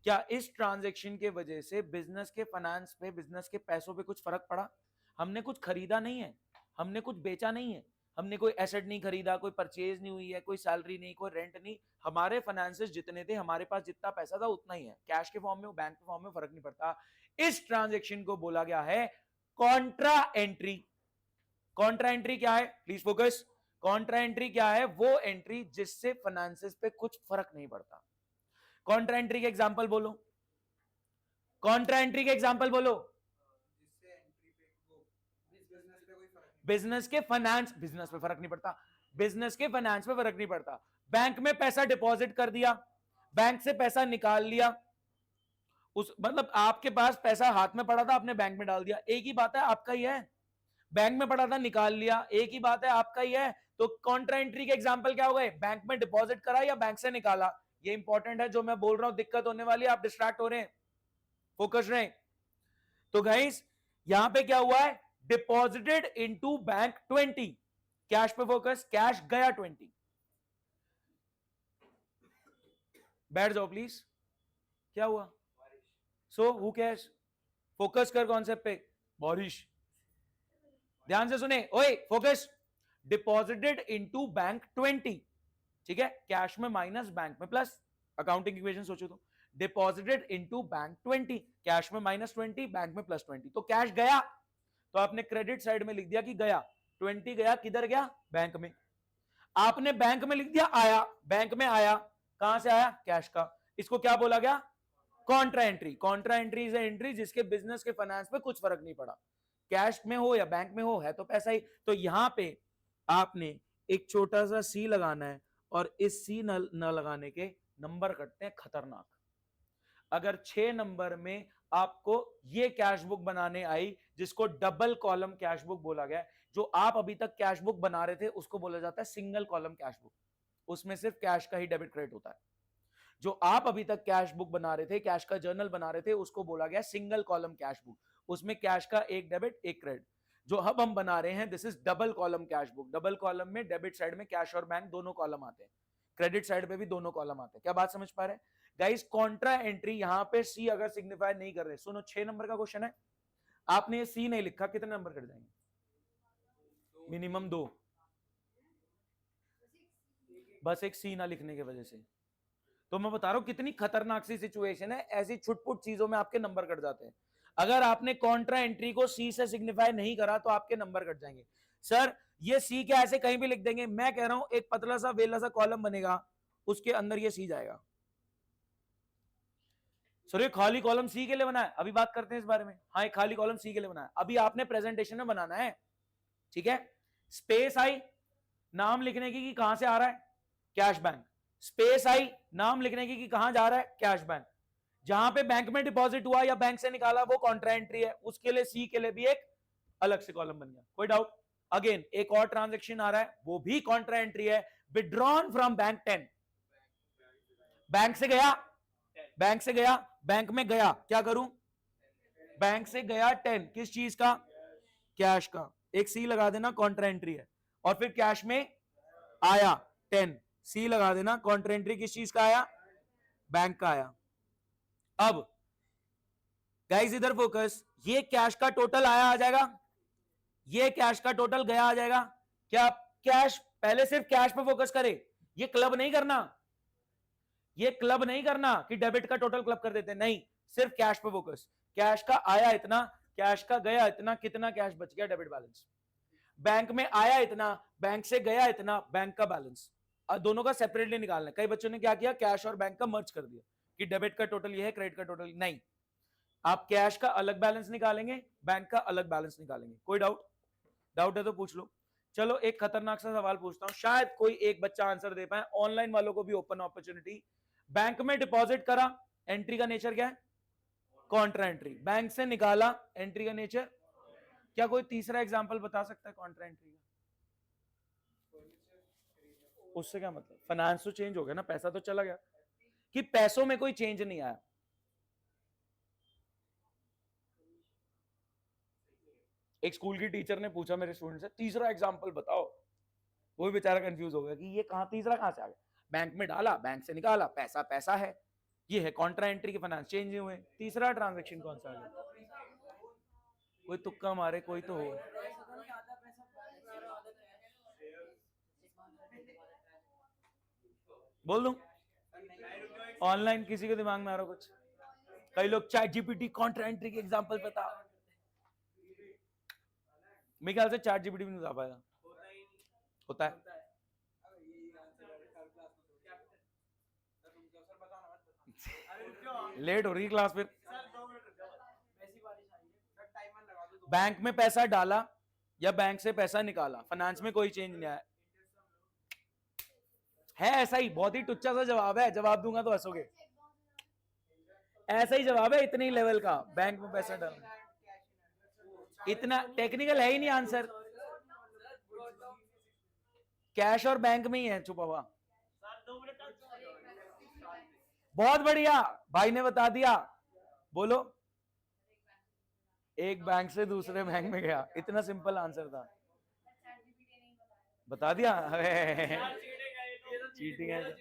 क्या इस ट्रांजैक्शन के वजह से बिजनेस के फाइनेंस पे, बिजनेस के पैसों पे कुछ फर्क पड़ा? हमने कुछ खरीदा नहीं है, हमने कुछ बेचा नहीं है, हमने कोई एसेट नहीं खरीदा, कोई परचेज नहीं हुई है, कोई सैलरी नहीं, कोई रेंट नहीं। हमारे फाइनेंसेस जितने थे, हमारे पास जितना पैसा था उतना ही है, कैश के फॉर्म में, बैंक के फॉर्म में फर्क नहीं पड़ता। इस ट्रांजैक्शन को बोला गया है कॉन्ट्रा एंट्री। कॉन्ट्रा एंट्री क्या है, प्लीज फोकस। कॉन्ट्रा एंट्री क्या है? वो एंट्री जिससे फाइनेंसेस पे कुछ फर्क नहीं पड़ता। कॉन्ट्रा एंट्री के एग्जांपल बोलो, कॉन्ट्रा एंट्री के एग्जांपल बोलो। बिजनेस के फाइनेंस, बिजनेस पे फर्क नहीं पड़ता, बिजनेस के फाइनेंस पे फर्क नहीं पड़ता। बैंक में पैसा डिपॉजिट कर दिया, बैंक से पैसा निकाल लिया, उस मतलब आपके पास पैसा हाथ में पड़ा था, आपने बैंक में डाल दिया, एक ही बात है, आपका ही है। बैंक में पड़ा था, निकाल लिया, एक ही बात है, आपका ही है। तो कॉन्ट्रा एंट्री के एग्जांपल क्या हो गए? बैंक में डिपॉजिट करा या बैंक से निकाला। ये इंपॉर्टेंट है, जो मैं बोल रहा हूं दिक्कत होने वाली है, आप डिस्ट्रैक्ट हो रहे हैं, फोकस रहे। तो गाइस यहां पे क्या हुआ है? डिपॉजिटेड इनटू बैंक 20, कैश पे फोकस, कैश गया 20। बैठ जाओ प्लीज, क्या हुआ? सो हु कैश, फोकस कर कॉन्सेप्ट पे, बारिश। ध्यान से सुने, ओए फोकस। डिपॉजिटेड इनटू बैंक 20, ठीक है, कैश में माइनस, बैंक में प्लस, अकाउंटिंग इक्वेशन सोचो तो। डिपॉजिटेड इनटू बैंक 20, कैश में माइनस 20, बैंक में प्लस 20, तो कैश गया, तो आपने क्रेडिट साइड में लिख दिया कि गया 20, गया किधर गया? बैंक में। आपने बैंक में लिख दिया आया, बैंक में आया, कहां से आया? कैश का। इसको क्या बोला गया? Contra entry. Contra entry is entry जिसके बिजनेस के फाइनेंस पे कुछ फर्क नहीं पड़ा, कैश में हो या बैंक में हो, है तो पैसा ही। तो यहां पे आपने एक छोटा सा सी लगाना है, और इस सी न लगाने के नंबर कटते हैं खतरनाक। अगर 6 नंबर में आपको ये कैश बुक बनाने आई, जिसको डबल कॉलम कैश बुक बोला गया, जो आप अभी तक कैश बुक बना रहे थे उसको बोला जाता है सिंगल कॉलम कैश बुक, उसमें सिर्फ कैश का ही डेबिट क्रेडिट होता है। जो आप अभी तक कैश बुक बना रहे थे, कैश का जर्नल बना रहे थे, उसको बोला गया सिंगल कॉलम कैश बुक, उसमें कैश का एक डेबिट एक क्रेडिट। जो अब हम बना रहे हैं, this is double column cash book. Double column में डेबिट साइड में कैश और बैंक दोनों कॉलम आते हैं, क्रेडिट साइड पे भी दोनों कॉलम आते हैं। क्या बात समझ पा रहे हैं गाइस? कॉन्ट्रा एंट्री यहां पे सी अगर सिग्निफाई नहीं कर रहे, सुनो 6 नंबर का क्वेश्चन है, आपने ये सी नहीं लिखा, कितने नंबर कट जाएंगे? मिनिमम 2, बस एक सी ना लिखने की वजह से। तो मैं बता रहा हूं कितनी खतरनाक सी सिचुएशन है, ऐसी छुटपुट चीजों में आपके नंबर कट जाते हैं। अगर आपने कॉन्ट्रा एंट्री को सी से सिग्निफाई नहीं करा तो आपके नंबर कट जाएंगे। सर ये सी क्या ऐसे कहीं भी लिख देंगे? मैं कह रहा हूं एक पतला सा वेला सा कॉलम बनेगा, उसके अंदर ये सी जाएगा। सर ये खाली कॉलम सी के लिए बना है, अभी बात करते हैं इस बारे में। हाँ, एक खाली कॉलम सी के लिए बना है, अभी आपने प्रेजेंटेशन में बनाना है, ठीक है। स्पेस आई नाम लिखने की कि कहां से आ रहा है? Cash bank. स्पेस आई नाम लिखने की कि कहां जा रहा है? Cash bank. जहां पे बैंक में डिपॉजिट हुआ या बैंक से निकाला वो कॉन्ट्रा एंट्री है, उसके लिए सी के लिए भी एक अलग से कॉलम बन गया। कोई डाउट? अगेन एक और ट्रांजैक्शन आ रहा है, वो भी कॉन्ट्रा एंट्री है, विड्रॉन फ्रॉम बैंक 10। बैंक से गया, बैंक से गया, बैंक में गया, क्या करूं? बैंक से गया 10, किस चीज का? कैश का। एक सी लगा देना, कॉन्ट्रा एंट्री है। और फिर कैश में आया 10, सी लगा देना, कॉन्ट्रा एंट्री किस चीज का आया? बैंक का आया। अब गाइस इधर फोकस, ये कैश का टोटल आया आ जाएगा, ये कैश का टोटल गया आ जाएगा। क्या कैश, पहले सिर्फ कैश पे फोकस करे, ये क्लब नहीं करना, ये क्लब नहीं करना कि डेबिट का टोटल क्लब कर देते, नहीं, सिर्फ कैश पे फोकस। कैश का आया इतना, कैश का गया इतना, कितना कैश बच गया? Debit balance. बैंक में आया इतना, बैंक से गया इतना, बैंक का बैलेंस। दोनों का सेपरेटली निकालना है। कई बच्चों ने क्या किया, कैश और बैंक का मर्ज कर दिया कि डेबिट का टोटल ये है, क्रेडिट का टोटल नहीं। आप कैश का अलग बैलेंस निकालेंगे, बैंक का अलग बैलेंस निकालेंगे। कोई डाउट? डाउट है तो पूछ लो। चलो एक खतरनाक सा सवाल पूछता हूं, शायद कोई एक बच्चा आंसर दे पाए, ऑनलाइन वालों को भी ओपन अपॉर्चुनिटी। बैंक में डिपॉजिट करा, एंट्री का नेचर क्या है? Contra entry. बैंक से निकाला, एंट्री का नेचर। क्या कोई तीसरा एग्जांपल बता सकता है कॉन्ट्रा एंट्री का? उससे क्या मतलब? फाइनेंस तो चेंज हो गया ना, पैसा तो चला गया। कि पैसों में कोई चेंज नहीं आया। एक स्कूल की टीचर ने पूछा मेरे स्टूडेंट से, तीसरा एग्जाम्पल बताओ। वो भी बेचारा कंफ्यूज हो गया कि ये कहां तीसरा कहां से आ गया। बैंक में डाला, बैंक से निकाला, पैसा पैसा है, ये है कॉन्ट्रा एंट्री के फाइनेंस चेंज नहीं हुए, तीसरा ट्रांजैक्शन कौन सा आ गया? कोई तुक्का मारे, कोई तो हो। बोल दूं ऑनलाइन, किसी के दिमाग में आ रहा कुछ? कई लोग चैट जीपीटी कॉन्ट्रा एंट्री के एग्जांपल बता। मेरे ख्याल से चैट जीपीटी भी नहीं बता पाएगा। होता है लेट हो रही क्लास फिर। बैंक में पैसा डाला या बैंक से पैसा निकाला, फाइनेंस में कोई चेंज नहीं आया है। ऐसा ही, बहुत ही टुच्चा सा जवाब है, जवाब दूंगा तो हंसोगे। ऐसा ही जवाब है, इतने ही लेवल का, बैंक में पैसा डालना। इतना टेक्निकल है ही नहीं आंसर, कैश और बैंक में ही है छुपा हुआ। बहुत बढ़िया, भाई ने बता दिया। बोलो, एक बैंक से दूसरे बैंक में गया, इतना सिंपल आंसर था, बता दिया। चीटिंग है,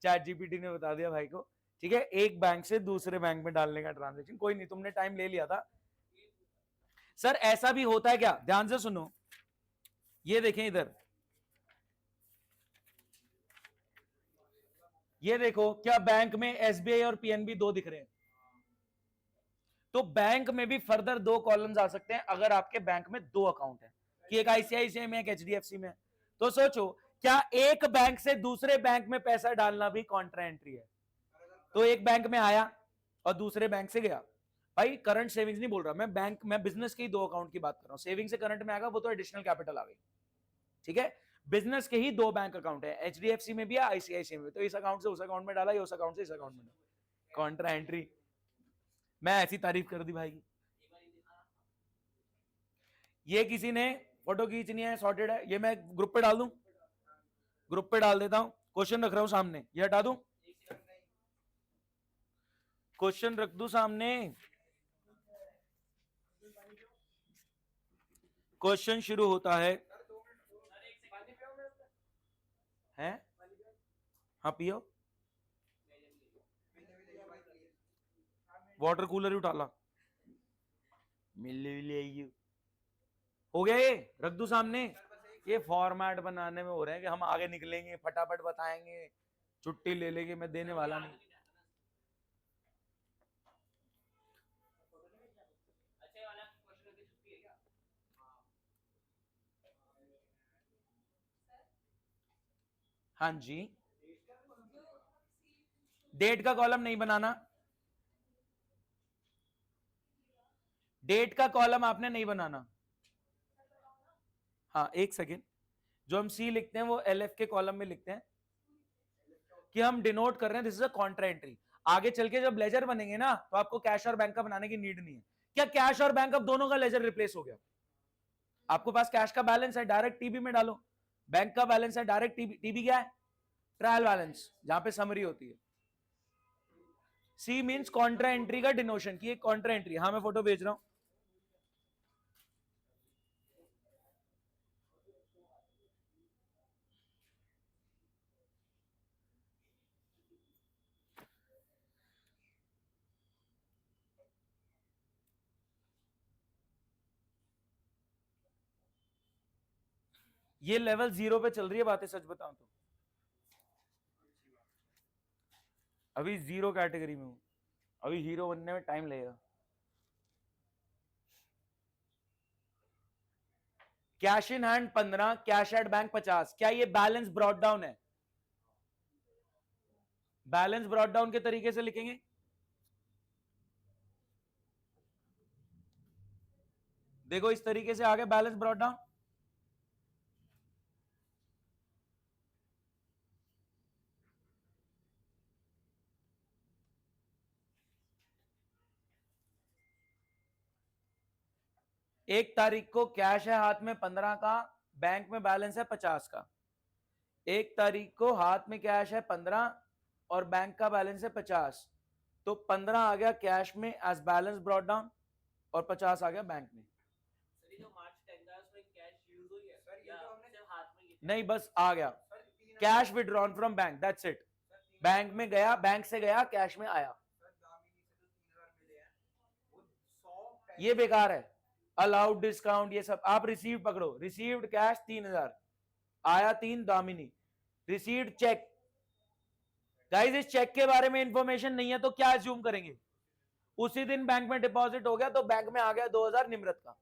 चैट जीपीटी ने बता दिया भाई को। ठीक है, एक बैंक से दूसरे बैंक में डालने का ट्रांजैक्शन। कोई नहीं, तुमने टाइम ले लिया था। सर ऐसा भी होता है क्या? ध्यान से सुनो, ये देखें इधर, ये देखो, क्या बैंक में एसबीआई और पीएनबी दो दिख रहे हैं? तो बैंक में भी फर्दर दो कॉलम्स आ सकते हैं अगर आपके बैंक में दो अकाउंट है, कि एक आईसीआईसीआई में, एक एचडीएफसी में। तो सोचो, क्या एक बैंक से दूसरे बैंक में पैसा डालना भी कॉन्ट्रा एंट्री है? तो एक बैंक में आया और दूसरे बैंक से गया। भाई करंट सेविंग्स नहीं बोल रहा मैं, बैंक में बिजनेस के ही दो अकाउंट की बात कर रहा हूं। सेविंग से करंट में आएगा वो तो एडिशनल कैपिटल आ गई। ठीक है, बिजनेस के ही दो बैंक अकाउंट है, एचडीएफसी में भी है, आईसीआईसीआई में। तो इस अकाउंट से उस अकाउंट में डाला, या उस अकाउंट से इस अकाउंट में डाला, कॉन्ट्रा एंट्री। मैं ऐसी तारीफ कर दी भाई की। ये किसी ने फोटो खींचनी है, सॉर्टेड है, ये मैं ग्रुप पे डाल दूं, ग्रुप पे डाल देता हूं। क्वेश्चन रख रहा हूं सामने, ये हटा दूं, क्वेश्चन रख दूं सामने। क्वेश्चन शुरू होता है, हैं? हाँ पियो, वाटर कूलर ही उठा ला, मिल हो गया। ये रख दूं सामने। ये फॉर्मेट बनाने में हो रहे हैं कि हम आगे निकलेंगे, फटाफट बताएंगे, छुट्टी ले लेंगे, मैं देने वाला नहीं। हाँ जी, डेट का कॉलम नहीं बनाना, डेट का कॉलम आपने नहीं बनाना। हाँ एक सेकेंड, जो हम सी लिखते हैं वो एलएफ के कॉलम में लिखते हैं कि हम डिनोट कर रहे हैं this is a Contra entry. आगे चल के जब लेजर बनेंगे ना, तो आपको कैश और बैंक का बनाने की नीड नहीं है। क्या कैश और बैंक अब दोनों का लेजर रिप्लेस हो गया? आपको पास कैश का बैलेंस है, डायरेक्ट टीबी में डालो। बैंक का बैलेंस है, डायरेक्ट टीबी। टीबी क्या है? ट्रायल बैलेंस, जहां पे समरी होती है। सी मींस कॉन्ट्रा एंट्री का डिनोशन, की कॉन्ट्रा एंट्री। हाँ मैं फोटो भेज रहा हूं। ये लेवल 0 पे चल रही है बातें, सच बताऊं तो अभी 0 कैटेगरी में हूं, अभी हीरो बनने में टाइम लगेगा। Cash in hand 15, cash at bank 50। क्या ये बैलेंस ब्रॉट डाउन है? बैलेंस ब्रॉट डाउन के तरीके से लिखेंगे। देखो इस तरीके से आगे बैलेंस ब्रॉट डाउन। एक तारीख को कैश है हाथ में 15 का, बैंक में बैलेंस है 50 का। एक तारीख को हाथ में कैश है 15, और बैंक का बैलेंस है 50, तो 15 आ गया कैश में एज बैलेंस ब्रॉट डाउन और 50 आ गया बैंक में। नहीं, बस आ गया cash withdrawn from bank, that's it. Bank में गया, बैंक से गया, कैश में आया। ये बेकार है, अलाउड डिस्काउंट ये सब। आप रिसीव पकड़ो, रिसीव्ड कैश 3000 आया 3 दामिनी, रिसीव्ड चेक। गाइस इस चेक के बारे में इंफॉर्मेशन नहीं है तो क्या अज्यूम करेंगे? उसी दिन बैंक में डिपॉजिट हो गया तो बैंक में आ गया 2000 निम्रत का।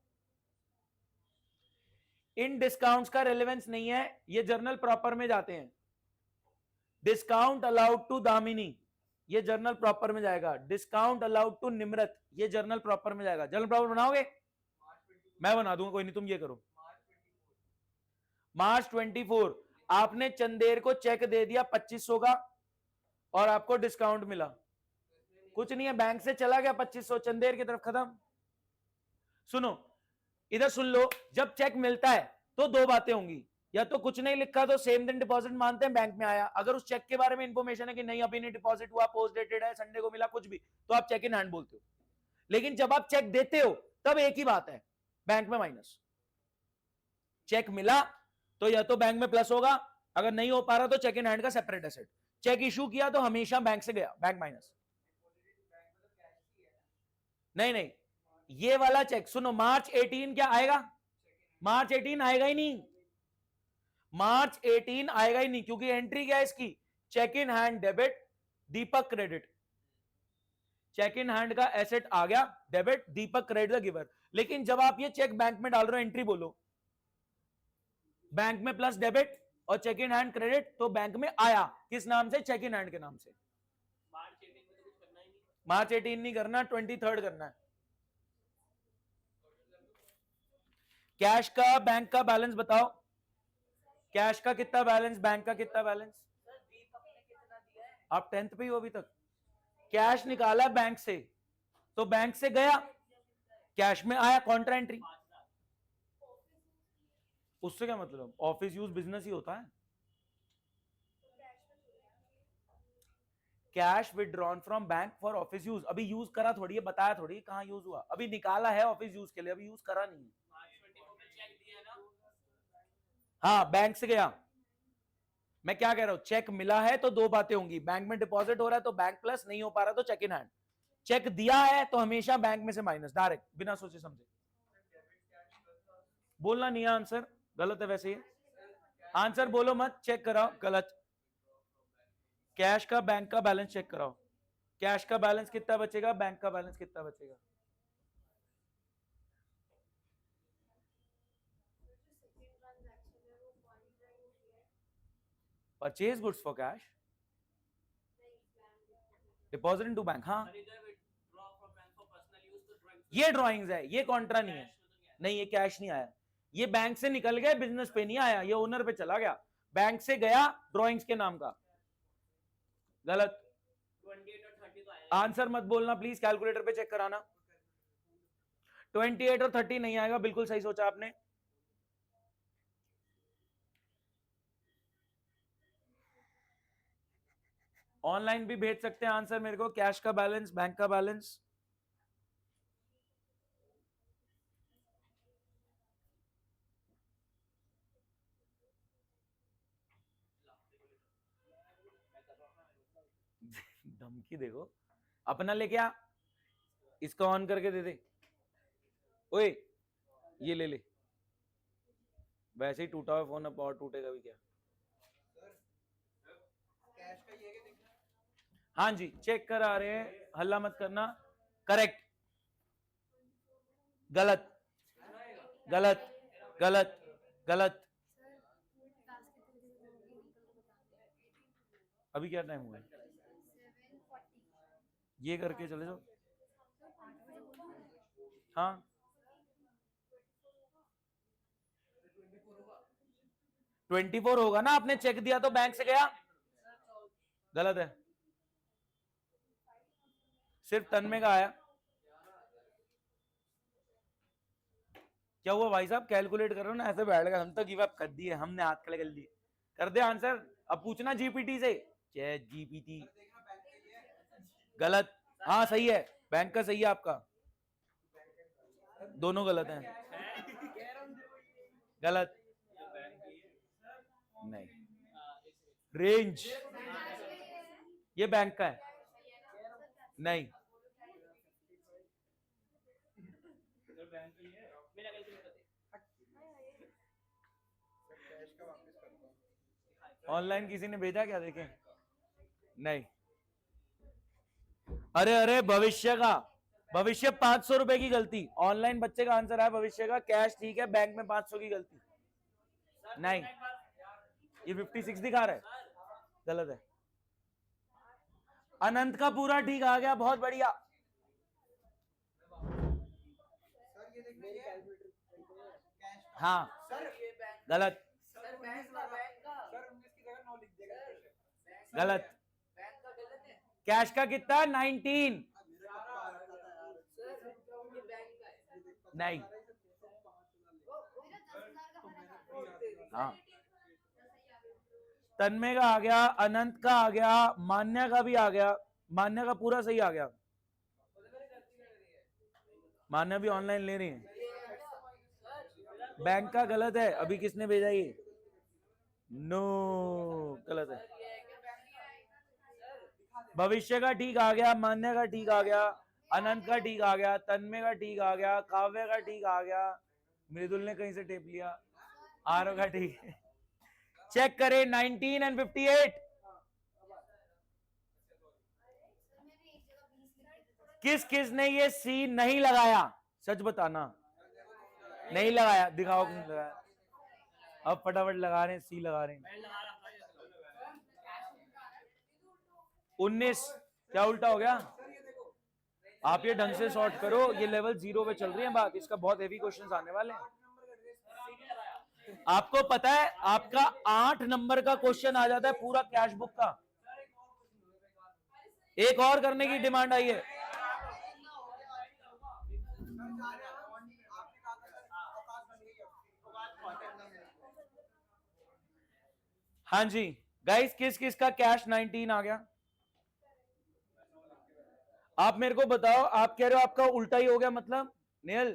इन डिस्काउंट्स का रेलेवेंस नहीं है, ये जर्नल प्रॉपर में जाते हैं। डिस्काउंट अलाउड टू दामिनी ये जर्नल प्रॉपर में जाएगा, डिस्काउंट अलाउड टू निम्रत ये जर्नल प्रॉपर में जाएगा। जर्नल प्रॉपर बनाओगे? मैं बना दूंगा, कोई नहीं, तुम ये करो। मार्च 24 आपने चंदेर को चेक दे दिया 2500 का और आपको डिस्काउंट मिला। कुछ नहीं है, बैंक से चला गया 2500 चंदेर की तरफ, खत्म। सुनो इधर सुन लो, जब चेक मिलता है तो दो बातें होंगी, या तो कुछ नहीं लिखा तो सेम दिन डिपॉजिट मानते हैं बैंक में आया। अगर उस चेक के बारे में इंफॉर्मेशन है कि नहीं अभी नहीं डिपॉजिट हुआ, पोस्ट डेटेड है, संडे को मिला, कुछ भी, तो आप चेक इन हैंड बोलते हो। लेकिन जब आप चेक देते हो तब एक ही बात है, बैंक में माइनस। चेक मिला तो या तो बैंक में प्लस होगा, अगर नहीं हो पा रहा तो चेक इन हैंड का सेपरेट एसेट। चेक इशू किया तो हमेशा बैंक से गया, बैंक माइनस। नहीं नहीं, ये वाला चेक सुनो, मार्च 18 क्या आएगा? मार्च 18 आएगा ही नहीं, मार्च 18 आएगा ही नहीं, क्योंकि एंट्री क्या है इसकी? Cheque in hand debit, Deepak credit. Cheque in hand का एसेट आ गया debit, Deepak credit the giver. लेकिन जब आप ये चेक बैंक में डाल रहे हो, एंट्री बोलो, बैंक में प्लस डेबिट और चेक इन हैंड क्रेडिट, तो बैंक में आया किस नाम से? चेक इन हैंड के नाम से। मार्च 18 नहीं करना, 23 करना है। कैश का बैंक का बैलेंस बताओ, कैश का कितना बैलेंस, बैंक का कितना बैलेंस? आप 10th पे ही हो अभी तक। कैश निकाला बैंक से तो बैंक से गया, कैश में आया, कॉन्ट्रा एंट्री। उससे क्या मतलब? ऑफिस यूज बिजनेस ही होता है। Cash withdrawn from bank for office use, अभी यूज करा थोड़ी है, बताया थोड़ी कहां यूज हुआ, अभी निकाला है ऑफिस यूज के लिए, अभी यूज करा नहीं है। हाँ बैंक से गया। मैं क्या कह रहा हूं, चेक मिला है तो दो बातें होंगी, बैंक में डिपॉजिट हो रहा है तो बैंक प्लस, नहीं हो पा रहा तो चेक इन हैंड। चेक दिया है तो हमेशा बैंक में से माइनस, डायरेक्ट बिना सोचे समझे। बोलना नहीं है आंसर, गलत है वैसे ही। आंसर बोलो मत, चेक कराओ, गलत। कैश का बैंक का बैलेंस चेक कराओ, कैश का बैलेंस कितना बचेगा, बैंक का बैलेंस कितना बचेगा? Purchase goods for cash, deposit into bank. हाँ ये ड्राइंग्स है, ये कॉन्ट्रा नहीं है। नहीं ये कैश नहीं आया, ये बैंक से निकल गया, बिजनेस पे नहीं आया, ये ओनर पे चला गया। बैंक से गया ड्राइंग्स के नाम का, गलत। आंसर मत बोलना प्लीज, कैलकुलेटर पे चेक कराना। 28 और 30 नहीं आएगा, बिल्कुल सही सोचा आपने। ऑनलाइन भी भेज सकते हैं आंसर मेरे को, कैश का बैलेंस, बैंक का बैलेंस। धमकी देखो, अपना लेके आ, इसका ऑन करके दे दे। ओए ये ले ले, वैसे ही टूटा हुआ फोन, अब और टूटेगा भी क्या? हाँ जी चेक करा रहे हैं, हल्ला मत करना। करेक्ट, गलत गलत गलत गलत। अभी क्या टाइम हुआ है? ये करके चले जाओ। हाँ 24 होगा ना, आपने चेक दिया तो बैंक से गया, गलत है। सिर्फ तन्मय का आया। क्या हुआ भाई साहब, कैलकुलेट कर रहे हो ना, ऐसे बैठ गए, हम तो गिव अप कर दिए, हमने हाथ खड़े कर लिए। कर दे आंसर, अब पूछना जीपीटी से, चैट जीपीटी। गलत। हाँ सही है, बैंक का सही है आपका, दोनों गलत हैं। गलत। नहीं, रेंज ये बैंक का है। नहीं, ऑनलाइन किसी ने भेजा क्या, देखें? नहीं। अरे अरे, भविष्य का, भविष्य 500 रुपए की गलती, ऑनलाइन बच्चे का आंसर है भविष्य का, कैश ठीक है, बैंक में 500 की गलती। नहीं, ये 56 दिखा रहा है, गलत है। अनंत का पूरा ठीक आ गया, बहुत बढ़िया। हाँ गलत। गलत। कैश का कितना? 19। नहीं। हाँ, तन्मय का आ गया, अनंत का आ गया, मान्या का भी आ गया, मान्या का पूरा सही आ गया। मान्या भी ऑनलाइन ले रही है। बैंक का गलत है, अभी किसने भेजा ये? नो, गलत है। भविष्य का ठीक आ गया, मान्य का ठीक आ गया, अनंत का ठीक आ गया, तन्मय का ठीक आ गया, काव्य का ठीक आ गया, मृदुल ने कहीं से टेप लिया, आरव का ठीक है। चेक करें 19 एंड 58। किस किस ने ये सी नहीं लगाया, सच बताना। नहीं लगाया, दिखाओ किसने लगाया। अब फटाफट लगा रहे हैं, सी लगा रहे हैं। 19, क्या उल्टा हो गया? आप ये ढंग से सॉर्ट करो, ये लेवल 0 पे चल रही है बात, इसका बहुत हेवी क्वेश्चंस आने वाले हैं। आपको पता है आपका 8 नंबर का क्वेश्चन आ जाता है पूरा कैश बुक का। एक और करने की डिमांड आई है। हाँ जी गाइस, किस किस का कैश 19 आ गया? आप मेरे को बताओ, आप कह रहे हो आपका उल्टा ही हो गया, मतलब नेहल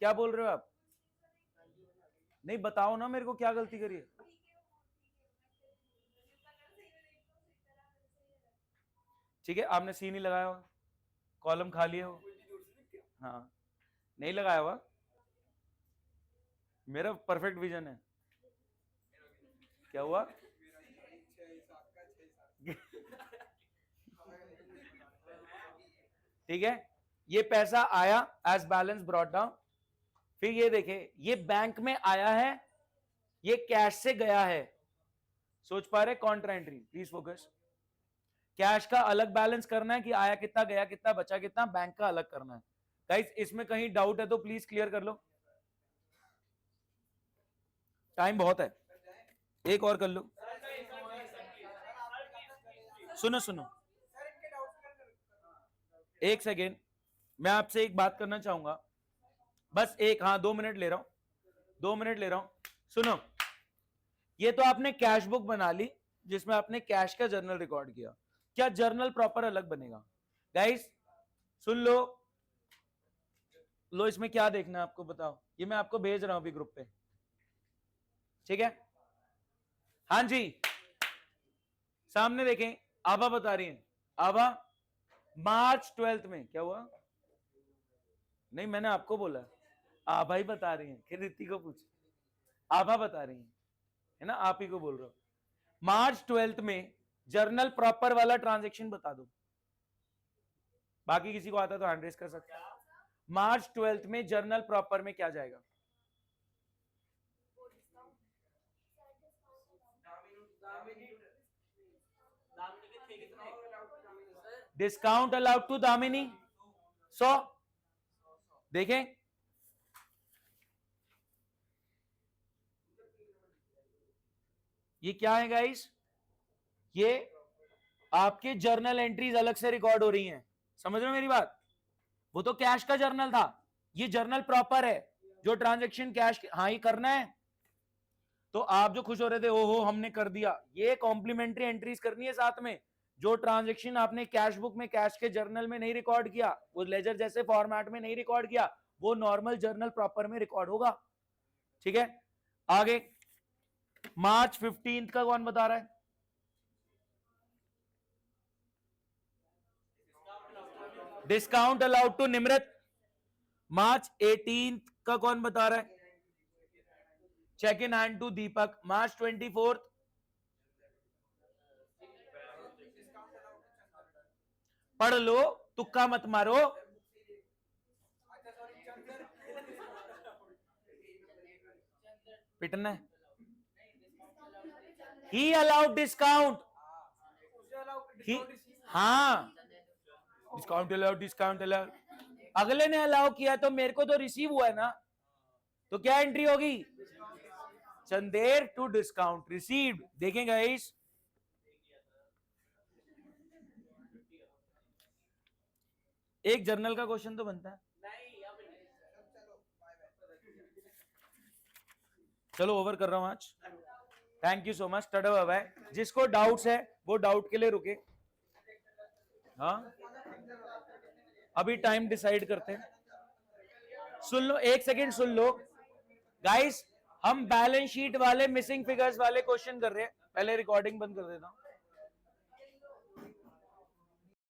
क्या बोल रहे हो आप? नहीं बताओ ना मेरे को, क्या गलती करी है? ठीक है, आपने सी नहीं लगाया हुआ, कॉलम खाली है वो। हाँ, नहीं लगाया हुआ, मेरा परफेक्ट विजन है। क्या हुआ? ठीक है, ये पैसा आया एज बैलेंस ब्रॉट डाउन। फिर ये देखें, ये बैंक में आया है, ये कैश से गया है। सोच पा रहे? Contra entry, please focus. Cash का अलग बैलेंस करना है कि आया कितना, गया कितना, बचा कितना, बैंक का अलग करना है। गाइस इसमें कहीं डाउट है तो प्लीज क्लियर कर लो, टाइम बहुत है, एक और कर लो। सुनो सुनो, एक सेकेंड, मैं आपसे एक बात करना चाहूंगा, बस एक, हाँ 2 मिनट ले रहा हूं, 2 मिनट ले रहा हूं। सुनो, ये तो आपने कैश बुक बना ली जिसमें आपने कैश का जर्नल रिकॉर्ड किया, क्या जर्नल प्रॉपर अलग बनेगा? गाइस सुन लो, लो इसमें क्या देखना है आपको बताओ, ये मैं आपको भेज रहा हूं अभी ग्रुप पे, ठीक है? हाँ जी, सामने देखें, आभा बता रही है, आभा मार्च 12 में क्या हुआ? नहीं मैंने आपको बोला, आभा ही बता रही है, फिर रिति को पूछ, आभा बता रही है ना, आप ही को बोल रहा हूं। मार्च 12 में जर्नल प्रॉपर वाला ट्रांजैक्शन बता दो, बाकी किसी को आता तो हैंड रेज कर सकते। मार्च 12 में जर्नल प्रॉपर में क्या जाएगा? Discount allowed to Damini 100। देखें, ये क्या है गाइस? ये आपके जर्नल एंट्रीज अलग से रिकॉर्ड हो रही हैं, समझ रहे हो मेरी बात? वो तो कैश का जर्नल था, ये जर्नल प्रॉपर है, जो ट्रांजैक्शन कैश, हाँ ये करना है। तो आप जो खुश हो रहे थे ओहो हमने कर दिया, ये कॉम्प्लीमेंट्री एंट्रीज करनी है साथ में। जो ट्रांजैक्शन आपने कैश बुक में, कैश के जर्नल में नहीं रिकॉर्ड किया, वो लेजर जैसे फॉर्मेट में नहीं रिकॉर्ड किया, वो नॉर्मल जर्नल प्रॉपर में रिकॉर्ड होगा। ठीक है, आगे मार्च 15 का कौन बता रहा है? Discount allowed to Nimrit. March 18 का कौन बता रहा है? Cheque in hand to Deepak. March 24 पढ़ लो, तुक्का मत मारो। पिटना है। ही अलाउड डिस्काउंट, हाँ डिस्काउंट अलाउड, डिस्काउंट अलाउड। अगले ने अलाउ किया तो मेरे को तो रिसीव हुआ है ना, तो क्या एंट्री होगी? Chander to discount received. देखें गाइस, एक जर्नल का क्वेश्चन तो बनता है। चलो ओवर कर रहा हूं आज। Thank you so much, tata bye bye. जिसको डाउट्स है वो डाउट के लिए रुके। हाँ अभी टाइम डिसाइड करते हैं। सुन लो, एक सेकेंड सुन लो गाइस, हम बैलेंस शीट वाले मिसिंग फिगर्स वाले क्वेश्चन कर रहे हैं। पहले रिकॉर्डिंग बंद कर देता हूं।